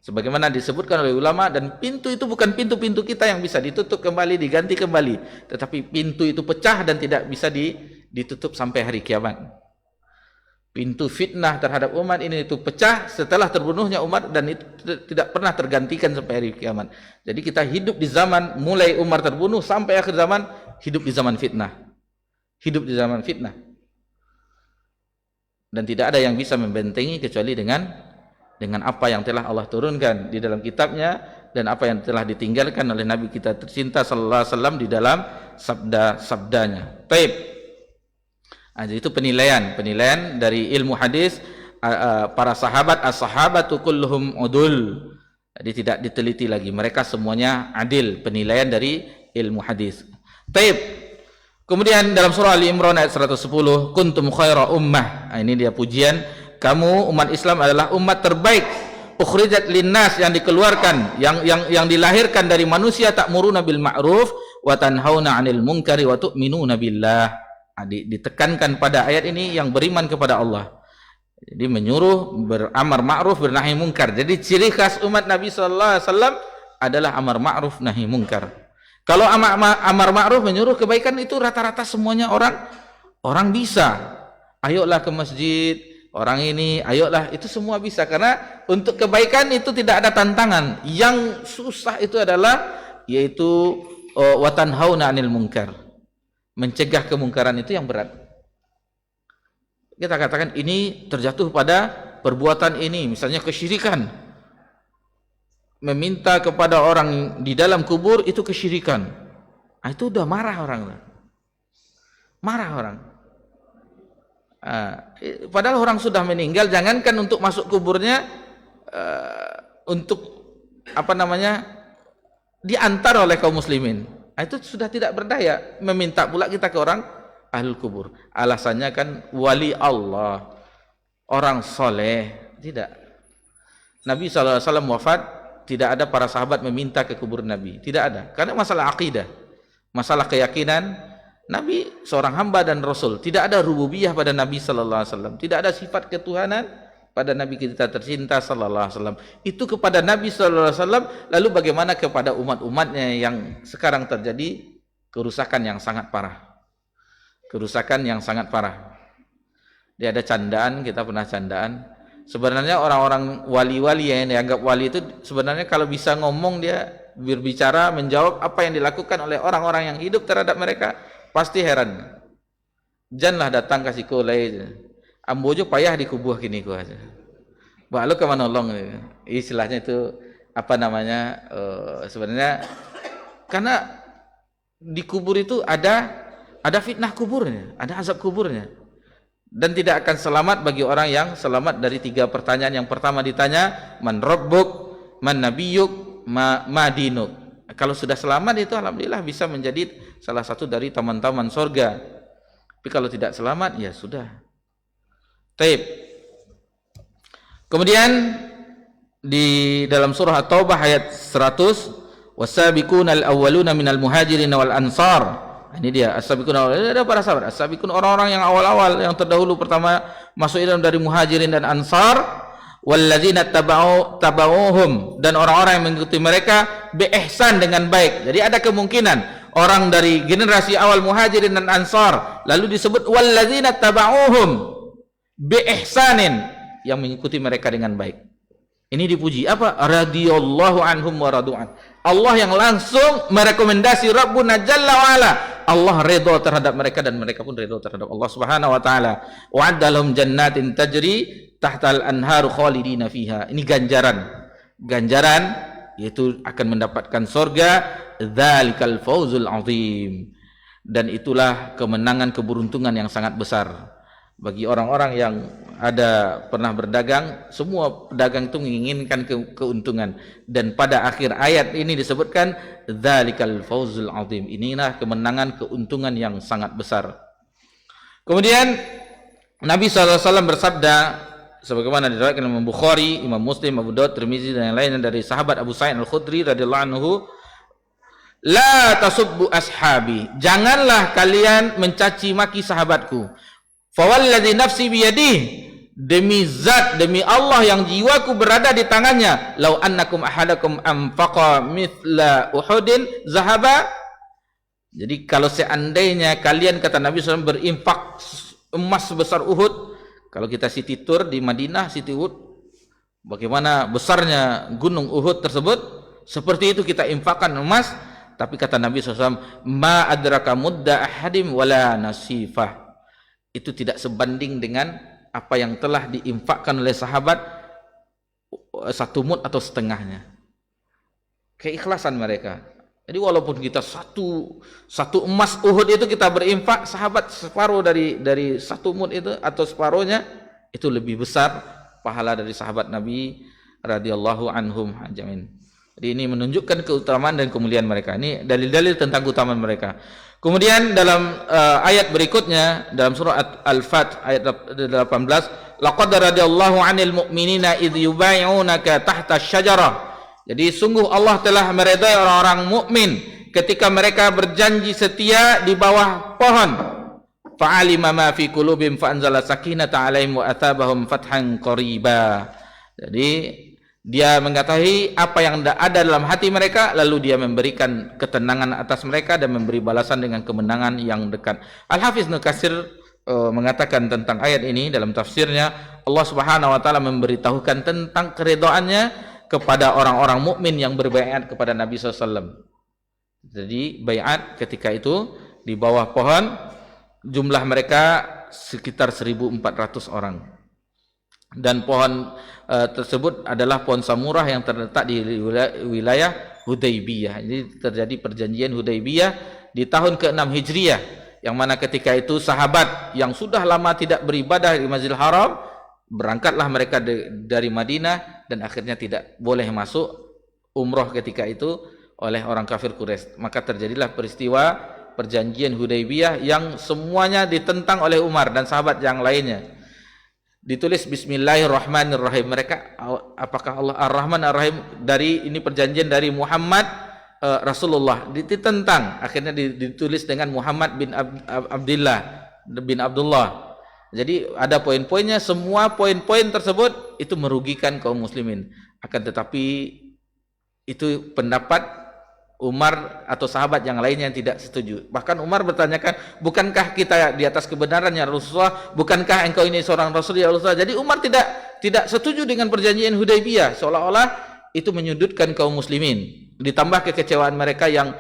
sebagaimana disebutkan oleh ulama. Dan pintu itu bukan pintu-pintu kita yang bisa ditutup kembali, diganti kembali, tetapi pintu itu pecah dan tidak bisa ditutup sampai hari kiamat. Pintu fitnah terhadap umat ini itu pecah setelah terbunuhnya Umar, dan itu tidak pernah tergantikan sampai hari kiamat. Jadi kita hidup di zaman mulai Umar terbunuh sampai akhir zaman, hidup di zaman fitnah. Hidup di zaman fitnah. Dan tidak ada yang bisa membentengi kecuali dengan apa yang telah Allah turunkan di dalam kitabnya, dan apa yang telah ditinggalkan oleh Nabi kita tercinta sallallahu alaihi wasallam di dalam sabda-sabdanya. Baik. Jadi itu penilaian dari ilmu hadis. Para sahabat, as-sahabatu kulluhum udul. Jadi tidak diteliti lagi, mereka semuanya adil, penilaian dari ilmu hadis. Taib. Kemudian dalam surah Ali Imran ayat 110, kuntum khaira ummah. Ini dia pujian, kamu umat Islam adalah umat terbaik, ukhrijat linnas, yang dikeluarkan, yang dilahirkan dari manusia, ta'muruna bil ma'ruf wa tanhauna 'anil munkari wa tu'minuna billah. Ditekankan pada ayat ini yang beriman kepada Allah. Jadi menyuruh beramar ma'ruf, bernahi mungkar. Jadi ciri khas umat Nabi sallallahu alaihi wasallam adalah amar ma'ruf nahi mungkar. Kalau amar ma'ruf, menyuruh kebaikan, itu rata-rata semuanya orang bisa. Ayolah ke masjid, orang ini, ayolah, itu semua bisa, karena untuk kebaikan itu tidak ada tantangan. Yang susah itu adalah yaitu wa tanhauna 'anil munkar. Mencegah kemungkaran itu yang berat. Kita katakan ini terjatuh pada perbuatan ini, misalnya kesyirikan. Meminta kepada orang di dalam kubur itu kesyirikan. Itu udah marah orang. Marah orang. Padahal orang sudah meninggal, jangankan untuk masuk kuburnya, untuk diantar oleh kaum muslimin. Itu sudah tidak berdaya, meminta pula kita ke orang ahlul kubur. Alasannya kan wali Allah, orang soleh. Tidak. Nabi SAW wafat tidak ada para sahabat meminta ke kubur Nabi, tidak ada. Karena masalah akidah, masalah keyakinan, Nabi seorang hamba dan Rasul, tidak ada rububiyah pada Nabi sallallahu alaihi wasallam, tidak ada sifat ketuhanan pada Nabi kita tercinta sallallahu alaihi wasallam. Itu kepada Nabi sallallahu alaihi wasallam, lalu bagaimana kepada umat-umatnya yang sekarang terjadi kerusakan yang sangat parah. Kerusakan yang sangat parah. Dia ada candaan, kita pernah candaan. Sebenarnya orang-orang wali-wali yang dianggap wali itu sebenarnya kalau bisa ngomong, dia berbicara, menjawab apa yang dilakukan oleh orang-orang yang hidup terhadap mereka, pasti heran. Janganlah datang kasih kolai, ambojo payah dikubuh kini ku aja. Balu ke manolong, istilahnya itu apa namanya? Sebenarnya karena di kubur itu ada fitnah kuburnya, ada azab kuburnya. Dan tidak akan selamat bagi orang yang selamat dari 3 pertanyaan. Yang pertama ditanya, man rabbuk, man nabiyyuk, ma dinuk. Kalau sudah selamat itu alhamdulillah bisa menjadi salah satu dari taman-taman surga. Tapi kalau tidak selamat, ya sudah. Taib. Kemudian di dalam surah At-Taubah ayat 100, wasabiqunal awwaluna minal muhajirin wal ansar. Ini dia as-sabiqun, ada para sahabat as-sabiqun, orang-orang yang awal-awal yang terdahulu pertama masuk Islam dari muhajirin dan ansar, walladzina tabauhum, dan orang-orang yang mengikuti mereka bi ihsan, dengan baik. Jadi ada kemungkinan orang dari generasi awal muhajirin dan ansar lalu disebut walladzina tabauhum bi ihsanin, yang mengikuti mereka dengan baik. Ini dipuji apa? Radhiyallahu anhum wa radu'an. Allah yang langsung merekomendasi Rabbuna Jalla wa Ala. Allah redha terhadap mereka dan mereka pun redha terhadap Allah Subhanahu wa taala. Wa'adda lahum jannatin tajri tahtal anharu khalidina fiha. Ini ganjaran. Ganjaran yaitu akan mendapatkan surga, dzalikal fawzul azim. Dan itulah kemenangan, keberuntungan yang sangat besar. Bagi orang-orang yang ada pernah berdagang, semua pedagang itu menginginkan keuntungan, dan pada akhir ayat ini disebutkan dzalikal fawzul azim. Inilah kemenangan, keuntungan yang sangat besar. Kemudian Nabi SAW bersabda sebagaimana diriwayatkan Imam Bukhari, Imam Muslim, Abu Daud, Tirmizi dan yang lainnya dari sahabat Abu Sa'id Al-Khudri radhiyallahu anhu, la tasubbu ashabi, janganlah kalian mencaci maki sahabatku. Fawalladzi nafsi biyadihi, demi zat, demi Allah yang jiwaku berada di tangannya, lau annakum ahadakum anfaqa mithla Uhudin zahaba. Jadi kalau seandainya kalian, kata Nabi SAW, berinfak emas sebesar Uhud. Kalau kita city tour di Madinah, city Uhud, bagaimana besarnya gunung Uhud tersebut, seperti itu kita infakkan emas. Tapi kata Nabi SAW, ma adraka mudda ahadim wala nasifah, itu tidak sebanding dengan apa yang telah diinfakkan oleh sahabat 1 mud atau setengahnya. Keikhlasan mereka. Jadi walaupun kita satu emas Uhud itu kita berinfak, sahabat separuh dari 1 mud itu atau separuhnya, itu lebih besar pahala dari sahabat Nabi radhiyallahu anhum ajmain. Jadi ini menunjukkan keutamaan dan kemuliaan mereka. Ini dalil-dalil tentang keutamaan mereka. Kemudian dalam ayat berikutnya dalam surah Al-Fat ayat 18, laqad radhiyallahu 'anil mu'minina idh yubay'unaka tahta asy-syajarah. Jadi sungguh Allah telah meridai orang-orang mukmin ketika mereka berjanji setia di bawah pohon. Fa'alima ma fi qulubihim fa anzala sakinata 'alaihim wa atabahum fathan qariba. Jadi dia mengetahui apa yang ada dalam hati mereka, lalu dia memberikan ketenangan atas mereka dan memberi balasan dengan kemenangan yang dekat. Al-Hafiz Ibnu Katsir mengatakan tentang ayat ini dalam tafsirnya, Allah Subhanahu wa taala memberitahukan tentang keridhaannya kepada orang-orang mukmin yang berbaiat kepada Nabi SAW. Jadi baiat ketika itu di bawah pohon, jumlah mereka sekitar 1.400 orang. Dan pohon tersebut adalah pohon samurah yang terletak di wilayah Hudaybiyah. Jadi terjadi perjanjian Hudaybiyah di tahun ke-6 Hijriah, yang mana ketika itu sahabat yang sudah lama tidak beribadah di Masjidil Haram, berangkatlah mereka dari Madinah dan akhirnya tidak boleh masuk umroh ketika itu oleh orang kafir Quraisy. Maka terjadilah peristiwa perjanjian Hudaybiyah yang semuanya ditentang oleh Umar dan sahabat yang lainnya. ditulis Bismillahirrahmanirrahim. Mereka, apakah Allah Ar-Rahman Ar-Rahim? Dari ini perjanjian dari Muhammad Rasulullah, ditentang. Akhirnya ditulis dengan Muhammad bin Abdullah. Jadi ada poin-poinnya. Semua poin-poin tersebut itu merugikan kaum muslimin. Akan tetapi itu pendapat Umar atau sahabat yang lainnya yang tidak setuju. Bahkan Umar bertanyakan, bukankah kita di atas kebenaran ya Rasulullah? Bukankah engkau ini seorang Rasul ya Rasulullah? Jadi Umar tidak setuju dengan perjanjian Hudaybiyah, seolah-olah itu menyudutkan kaum muslimin. Ditambah kekecewaan mereka yang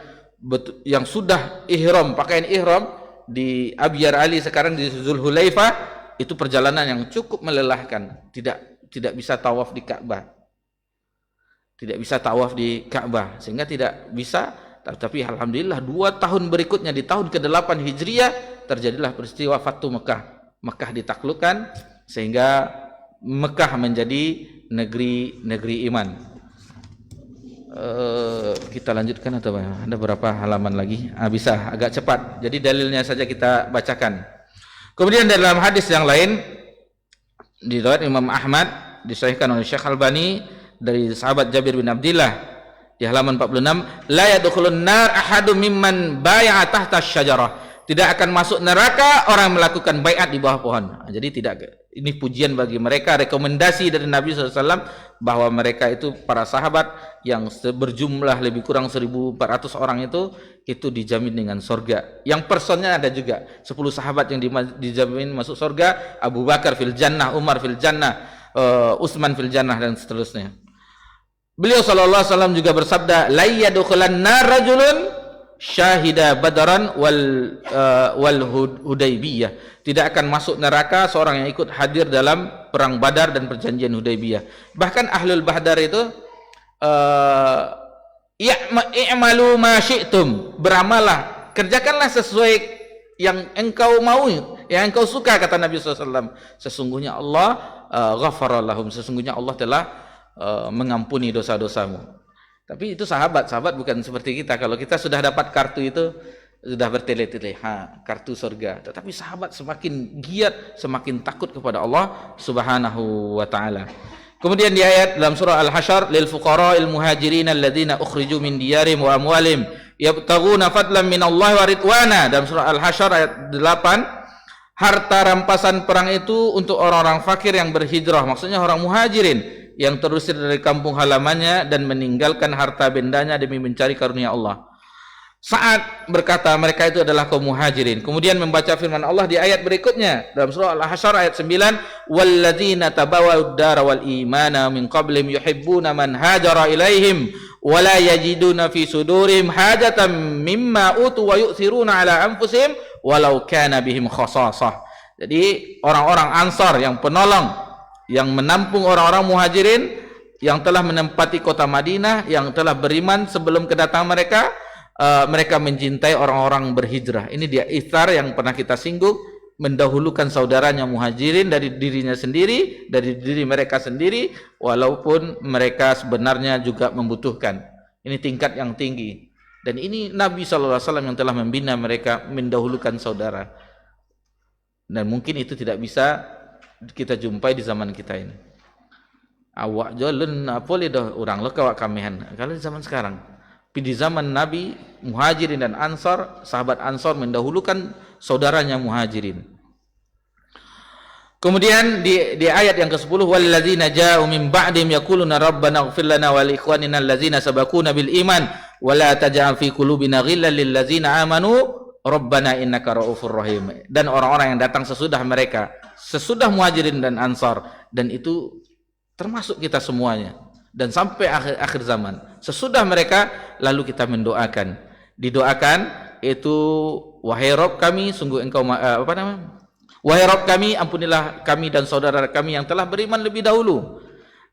sudah ihram, pakaian ihram di Abyar Ali, sekarang di Zulhulaifah, itu perjalanan yang cukup melelahkan. Tidak bisa tawaf di Ka'bah. Tidak bisa tawaf di Ka'bah, sehingga tidak bisa. Tapi alhamdulillah 2 tahun berikutnya, di tahun ke-8 Hijriah, terjadilah peristiwa Fathu Mekah. Mekah ditaklukkan sehingga Mekah menjadi negeri iman. Kita lanjutkan atau ada berapa halaman lagi? Bisa agak cepat. Jadi dalilnya saja kita bacakan. Kemudian dalam hadis yang lain, di riwayat Imam Ahmad, disahihkan oleh Syekh Albani dari sahabat Jabir bin Abdillah di halaman 46, la yadkhulun nar ahadum mimman bai'a tahta syajarah. Tidak akan masuk neraka orang yang melakukan baiat di bawah pohon. Jadi ini pujian bagi mereka, rekomendasi dari Nabi SAW bahwa mereka itu para sahabat yang berjumlah lebih kurang 1.400 orang itu dijamin dengan surga. Yang personnya ada juga 10 sahabat yang dijamin masuk surga. Abu Bakar fil jannah, Umar fil jannah, Utsman fil jannah, dan seterusnya. Beliau sallallahu alaihi wasallam juga bersabda, la yadkhulan nar rajulun syahida badaran wal Hudaybiyah. Tidak akan masuk neraka seorang yang ikut hadir dalam perang Badar dan perjanjian Hudaybiyah. Bahkan ahlul Badar itu i'malu ma syi'tum, beramalah, kerjakanlah sesuai yang engkau mau, yang engkau suka, kata Nabi SAW. Sesungguhnya Allah ghafara lahum, sesungguhnya Allah telah mengampuni dosa-dosamu. Tapi itu sahabat bukan seperti kita. Kalau kita sudah dapat kartu itu sudah bertele-tele, kartu surga. Tetapi sahabat semakin giat, semakin takut kepada Allah Subhanahu wa taala. Kemudian di ayat dalam surah Al-Hasyr, lil fuqara'il muhajirin alladziina ukhriju min diyarihim wa amwalihim yabtaghuna fadlan minallahi wa ridwana. Dalam surah Al-Hasyr ayat 8, harta rampasan perang itu untuk orang-orang fakir yang berhijrah, maksudnya orang muhajirin yang terusir dari kampung halamannya dan meninggalkan harta bendanya demi mencari karunia Allah. Sa'ad berkata mereka itu adalah kaum muhajirin. Kemudian membaca firman Allah di ayat berikutnya dalam surah Al-Hasyr ayat 9, walladzina tabawwa'ud dara wal imana min qablihim yuhibbuna man hajara ilaihim wa la yajiduna fi sudurihim hajatan mimma utu wa yu'thiruna ala anfusihim walau kana bihim khasasah. Jadi orang-orang Ansar yang penolong, yang menampung orang-orang muhajirin yang telah menempati kota Madinah, yang telah beriman sebelum kedatangan mereka, mereka mencintai orang-orang berhijrah. Ini dia ithar yang pernah kita singgung, mendahulukan saudaranya muhajirin dari dirinya sendiri, dari diri mereka sendiri, walaupun mereka sebenarnya juga membutuhkan. Ini tingkat yang tinggi. Dan ini Nabi SAW yang telah membina mereka, mendahulukan saudara. Dan mungkin itu tidak bisa kita jumpai di zaman kita ini. Awak jalan apa lidah orang lekawak kamihan. Kalau di zaman sekarang, tapi di zaman Nabi, muhajirin dan ansar, sahabat ansar mendahulukan saudaranya muhajirin. Kemudian di ayat yang ke-10, walladzina ja'u min ba'dihim yaquluna rabbana ighfir lana wa li ikhwanina alladzina sabaquna bil iman wa la taj'al fi qulubina ghillan lil ladzina amanu rabbana innaka ra'ufur rahim. Dan orang-orang yang datang sesudah mereka, sesudah muhajirin dan ansar, dan itu termasuk kita semuanya, dan sampai akhir zaman, sesudah mereka lalu kita mendoakan, didoakan itu, wahai Rabb kami, sungguh engkau wahai Rabb kami, ampunilah kami dan saudara kami yang telah beriman lebih dahulu,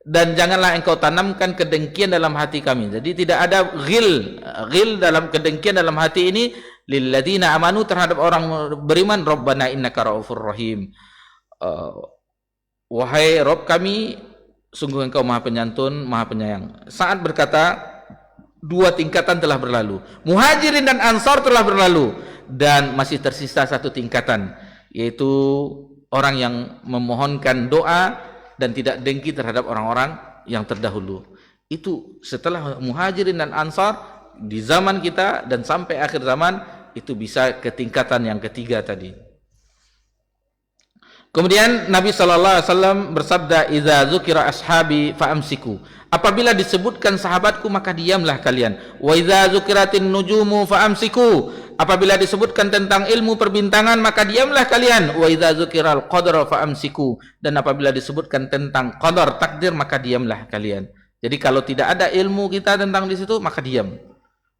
dan janganlah engkau tanamkan kedengkian dalam hati kami. Jadi tidak ada ghil dalam kedengkian dalam hati ini, lilladzina amanu, terhadap orang beriman, rabbana innaka raufur rahim. Wahai Rabb kami, sungguh engkau maha penyantun, maha penyayang. Saat berkata, 2 tingkatan telah berlalu, muhajirin dan ansar telah berlalu, dan masih tersisa 1 tingkatan, yaitu orang yang memohonkan doa dan tidak dengki terhadap orang-orang yang terdahulu. Itu setelah Muhajirin dan Ansar di zaman kita dan sampai akhir zaman, itu bisa ke tingkatan yang ketiga tadi. Kemudian Nabi sallallahu alaihi wasallam bersabda, "Idza dzukira ashabi fa'amsiku." Apabila disebutkan sahabatku maka diamlah kalian. "Wa idza dzukiratin nujumu fa'amsiku." Apabila disebutkan tentang ilmu perbintangan maka diamlah kalian. "Wa idza dzukiral qadar fa'amsiku." Dan apabila disebutkan tentang qadar, takdir, maka diamlah kalian. Jadi kalau tidak ada ilmu kita tentang di situ maka diam.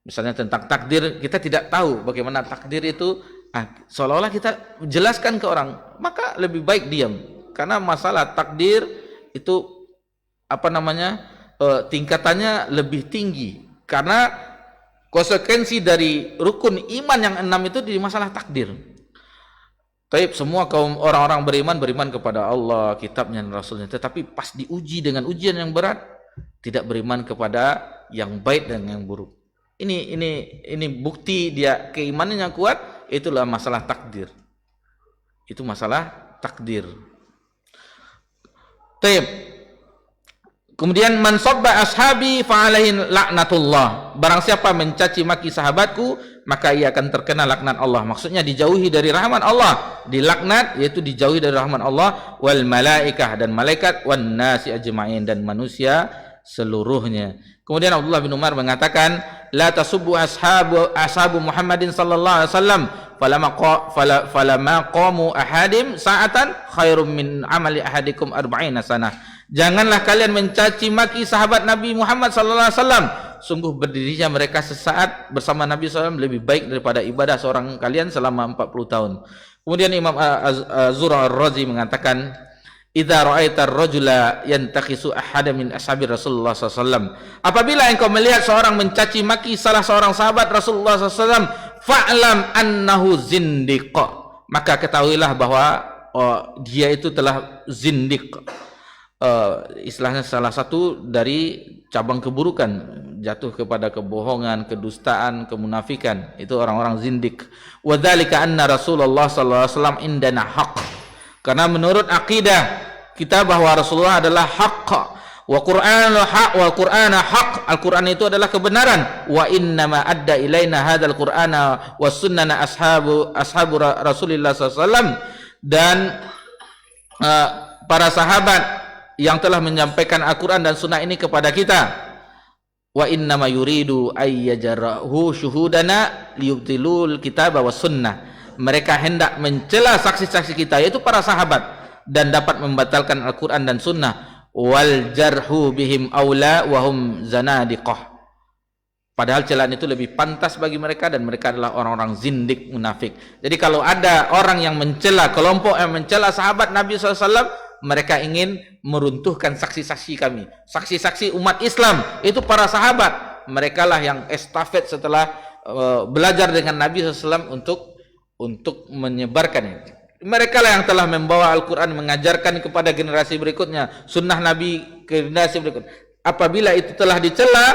Misalnya tentang takdir, kita tidak tahu bagaimana takdir itu, seolah-olah kita jelaskan ke orang, maka lebih baik diam. Karena masalah takdir itu tingkatannya lebih tinggi, karena konsekuensi dari rukun iman yang 6 itu di masalah takdir. Taib, semua kaum orang-orang beriman kepada Allah, kitabnya dan rasulnya, tetapi pas diuji dengan ujian yang berat, tidak beriman kepada yang baik dan yang buruk. Ini bukti dia keimanannya kuat. Itulah masalah takdir. Itu masalah takdir. Taib. Kemudian man sabba ashabi fa alaihi laknatullah. Barang siapa mencaci maki sahabatku, maka ia akan terkena laknat Allah. Maksudnya dijauhi dari rahmat Allah. Dilaknat yaitu dijauhi dari rahmat Allah, wal malaikah, dan malaikat, wan nasi ajma'in, dan manusia seluruhnya. Kemudian Abdullah bin Umar mengatakan, la tasubbu ashabu Muhammadin sallallahu alaihi wasallam falama qamu ahadim sa'atan khairum min amali ahadikum arba'ina sanah. Janganlah kalian mencaci maki sahabat Nabi Muhammad sallallahu alaihi wasallam. Sungguh berdirinya mereka sesaat bersama Nabi SAW lebih baik daripada ibadah seorang kalian selama 40 tahun. Kemudian Imam Az-Zura Ar-Razi mengatakan, idza ra'aita ar-rajula yantakhisu ahadan min ashabi Rasulullah SAW. Apabila engkau melihat seorang mencaci maki salah seorang sahabat Rasulullah SAW, fa'lam annahu zindiq. Maka ketahuilah bahwa dia itu telah zindiq. Istilahnya salah satu dari cabang keburukan, jatuh kepada kebohongan, kedustaan, kemunafikan. Itu orang-orang zindiq. Wa dzalika anna Rasulullah sallallahu alaihi wasallam indana haqq. Karena menurut akidah kita bahwa Rasulullah adalah haqq, wa Qur'anul haq, wa Qur'ana haq. Al-Qur'an itu adalah kebenaran. Wa innama adda ilaina hadzal Qur'ana was sunnana ashabu Rasulillah sallallahu alaihi wasallam. Dan para sahabat yang telah menyampaikan Al-Quran dan Sunnah ini kepada kita. Wa innama yuridu ayyajarahu syuhudana liyubtilul kitab wa sunnah. Mereka hendak mencela saksi-saksi kita, yaitu para sahabat, dan dapat membatalkan Al-Quran dan Sunnah. Wal jarhu bihim aula wa hum zanadiqah. Padahal celaan itu lebih pantas bagi mereka, dan mereka adalah orang-orang zindik, munafik. Jadi kalau ada orang yang mencela, kelompok yang mencela sahabat Nabi SAW, mereka ingin meruntuhkan saksi-saksi kami, saksi-saksi umat Islam, itu para sahabat. Mereka lah yang estafet setelah belajar dengan Nabi SAW untuk menyebarkan. Mereka lah yang telah membawa Al-Quran, mengajarkan kepada generasi berikutnya, sunnah Nabi ke generasi berikutnya. Apabila itu telah dicela,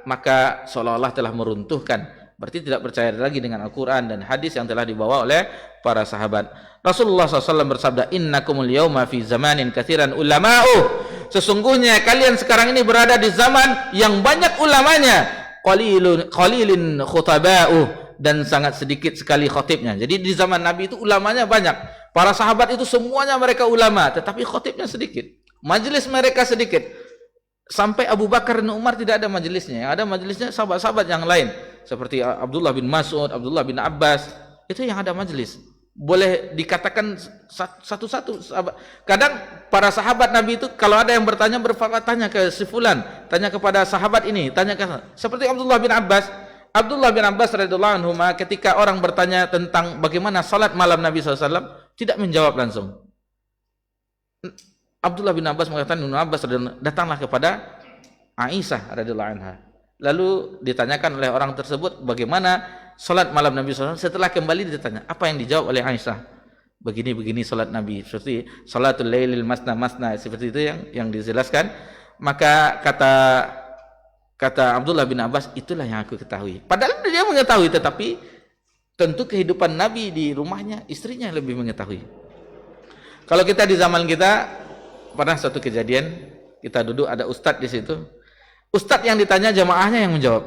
maka seolah-olah telah meruntuhkan. Berarti tidak percaya lagi dengan Al-Quran dan hadis yang telah dibawa oleh para sahabat. Rasulullah SAW bersabda, innakumul yawma fi zamanin kathiran ulama'u. Sesungguhnya kalian sekarang ini berada di zaman yang banyak ulamanya, qalilin khutaba'u, dan sangat sedikit sekali khotibnya. Jadi di zaman Nabi itu ulamanya banyak. Para sahabat itu semuanya mereka ulama, tetapi khotibnya sedikit. Majelis mereka sedikit. Sampai Abu Bakar dan Umar tidak ada majelisnya. Yang ada majelisnya sahabat-sahabat yang lain, seperti Abdullah bin Mas'ud, Abdullah bin Abbas. Itu yang ada majelis. Boleh dikatakan satu-satu sahabat. Kadang para sahabat Nabi itu kalau ada yang bertanya, tanya ke si fulan, tanya kepada sahabat ini, tanya ke, seperti Abdullah bin Abbas. Abdullah bin Abbas radhiyallahu anhu, ketika orang bertanya tentang bagaimana salat malam Nabi SAW, tidak menjawab langsung. Abdullah bin Abbas mengatakan, datanglah kepada Aisyah radhiyallahu anha. Lalu ditanyakan oleh orang tersebut bagaimana salat malam Nabi SAW. Setelah kembali ditanya, apa yang dijawab oleh Aisyah? Begini salat Nabi, seperti salatul lailil masna, seperti itu yang dijelaskan. Maka kata Abdullah bin Abbas, itulah yang aku ketahui. Padahal dia mengetahui, tetapi tentu kehidupan Nabi di rumahnya, istrinya lebih mengetahui. Kalau kita di zaman kita pernah suatu kejadian, kita duduk ada ustadz di situ. Ustadz yang ditanya jamaahnya yang menjawab.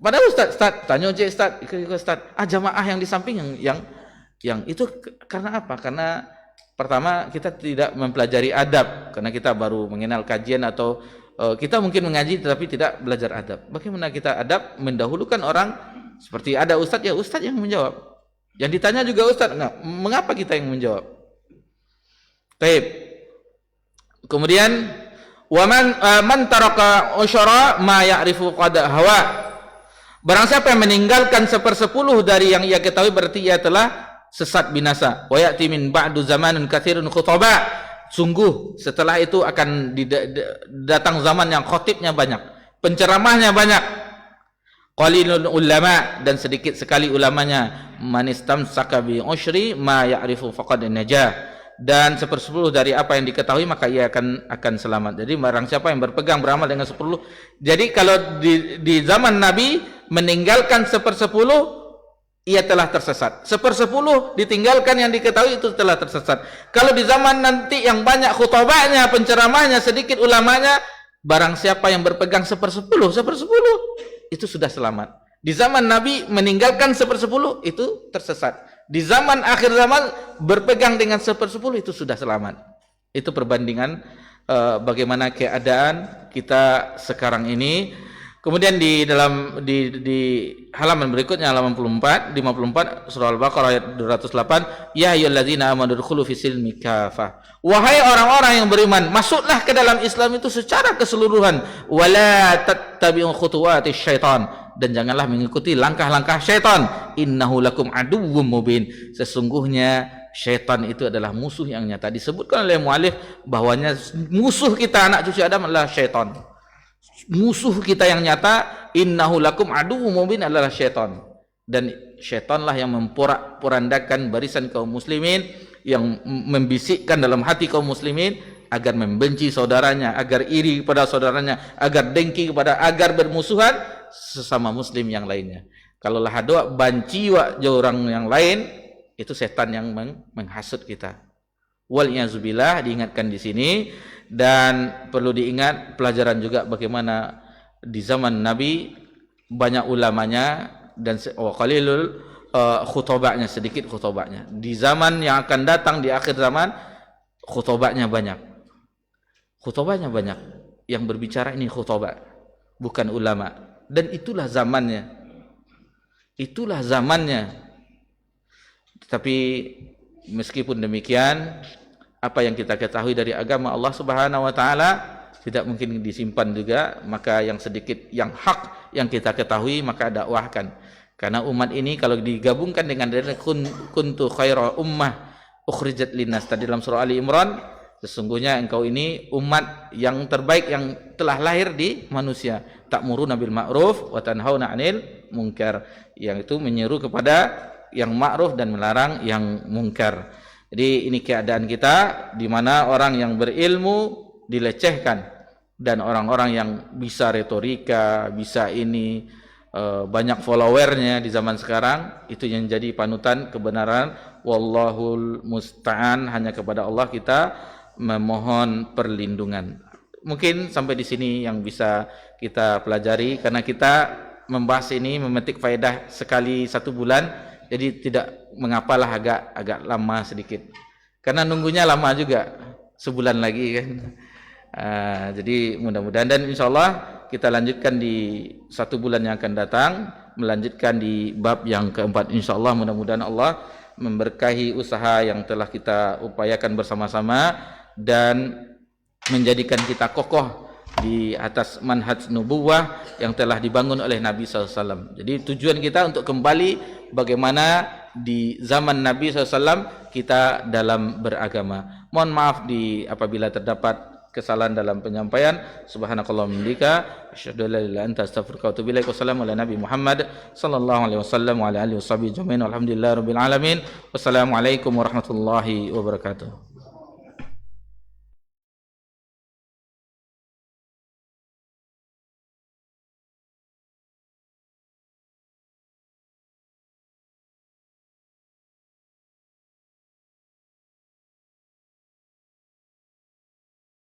Padahal ustadz tanya ustadz, ustadz, jamaah yang di samping yang itu karena apa? Karena pertama kita tidak mempelajari adab, karena kita baru mengenal kajian atau kita mungkin mengaji tetapi tidak belajar adab. Bagaimana kita adab mendahulukan orang seperti ada ustadz, ya ustadz yang menjawab. Yang ditanya juga ustadz, mengapa kita yang menjawab? Baik. Kemudian man taraka usyara ma ya'rifu qad hawa. Barang siapa yang meninggalkan 1/10 dari yang ia ketahui berarti ia telah sesat binasa. Wa ya'ti min ba'du zamanun katsirun khutaba. Sungguh setelah itu akan datang zaman yang khotibnya banyak, penceramahnya banyak. Qalilul ulama, dan sedikit sekali ulamanya. Man istamsaka bi usyri ma ya'rifu faqad najah. Dan 1/10 dari apa yang diketahui maka ia akan selamat. Jadi barang siapa yang berpegang beramal dengan 10. Jadi kalau di zaman Nabi meninggalkan 1/10 ia telah tersesat. 1/10 ditinggalkan yang diketahui itu telah tersesat. Kalau di zaman nanti yang banyak khutbahnya, penceramahnya, sedikit ulamanya, barang siapa yang berpegang 1/10 itu sudah selamat. Di zaman Nabi meninggalkan 1/10 itu tersesat. Di zaman akhir zaman berpegang dengan 1/10 itu sudah selamat. Itu perbandingan bagaimana keadaan kita sekarang ini. Kemudian di halaman berikutnya, halaman 54 surah Al-Baqarah ayat 208, ya ayyuhalladzina amanu udkhulu fis silmi kafah. Wahai orang-orang yang beriman, masuklah ke dalam Islam itu secara keseluruhan. Wala tattabi'u khutuwatis syaitan, dan janganlah mengikuti langkah-langkah syaitan. Innahu lakum aduwwum mubin. Sesungguhnya syaitan itu adalah musuh yang nyata. Disebutkan oleh mualif bahwanya musuh kita anak cucu Adam adalah syaitan. Musuh kita yang nyata, innahu lakum aduwwum mubin, adalah syaitan. Dan syaitanlah yang memporak-porandakan barisan kaum muslimin, yang membisikkan dalam hati kaum muslimin agar membenci saudaranya, agar iri kepada saudaranya, agar dengki agar bermusuhan sesama muslim yang lainnya. Kalau lah doa banci wa orang yang lain, itu setan yang menghasut kita. Wal iazubillah, diingatkan di sini. Dan perlu diingat pelajaran juga bagaimana di zaman Nabi banyak ulamanya dan qalilul khutbahnya, sedikit khutbahnya. Di zaman yang akan datang di akhir zaman khutbahnya banyak. Khutbahnya banyak. Yang berbicara ini khutbah, bukan ulama. Dan itulah zamannya. Itulah zamannya. Tapi meskipun demikian, apa yang kita ketahui dari agama Allah Subhanahu wa taala tidak mungkin disimpan juga, maka yang sedikit yang hak yang kita ketahui maka dakwahkan. Karena umat ini kalau digabungkan dengan kuntu khaira ummah ukhrijat linnas tadi dalam surah Ali Imran, sesungguhnya engkau ini umat yang terbaik yang telah lahir di manusia. Ta'muruna bil ma'ruf wa tanhauna 'anil munkar, yang itu menyeru kepada yang ma'ruf dan melarang yang munkar. Jadi ini keadaan kita di mana orang yang berilmu dilecehkan dan orang-orang yang bisa retorika, bisa ini banyak followernya di zaman sekarang, itu yang jadi panutan kebenaran. Wallahul musta'an, hanya kepada Allah kita memohon perlindungan. Mungkin sampai di sini yang bisa kita pelajari, karena kita membahas ini memetik faedah sekali 1 bulan. Jadi tidak mengapalah agak lama sedikit. Karena nunggunya lama juga, sebulan lagi kan. Jadi mudah-mudahan, dan insyaallah kita lanjutkan di 1 bulan yang akan datang, melanjutkan di bab yang keempat insyaallah. Mudah-mudahan Allah memberkahi usaha yang telah kita upayakan bersama-sama dan menjadikan kita kokoh di atas manhaj nubuwah yang telah dibangun oleh Nabi SAW. Jadi tujuan kita untuk kembali bagaimana di zaman Nabi SAW kita dalam beragama. Mohon maaf apabila terdapat kesalahan dalam penyampaian. Subhanakallahumma wa bihamdika asyhadu an la ilaha illa anta astaghfiruka wa atubu ilaik. Wassalamu ala nabi Muhammad sallallahu alaihi wasallam wa ala alihi washabihi ajmain. Alhamdulillahirabbil alamin. Wassalamualaikum warahmatullahi wabarakatuh.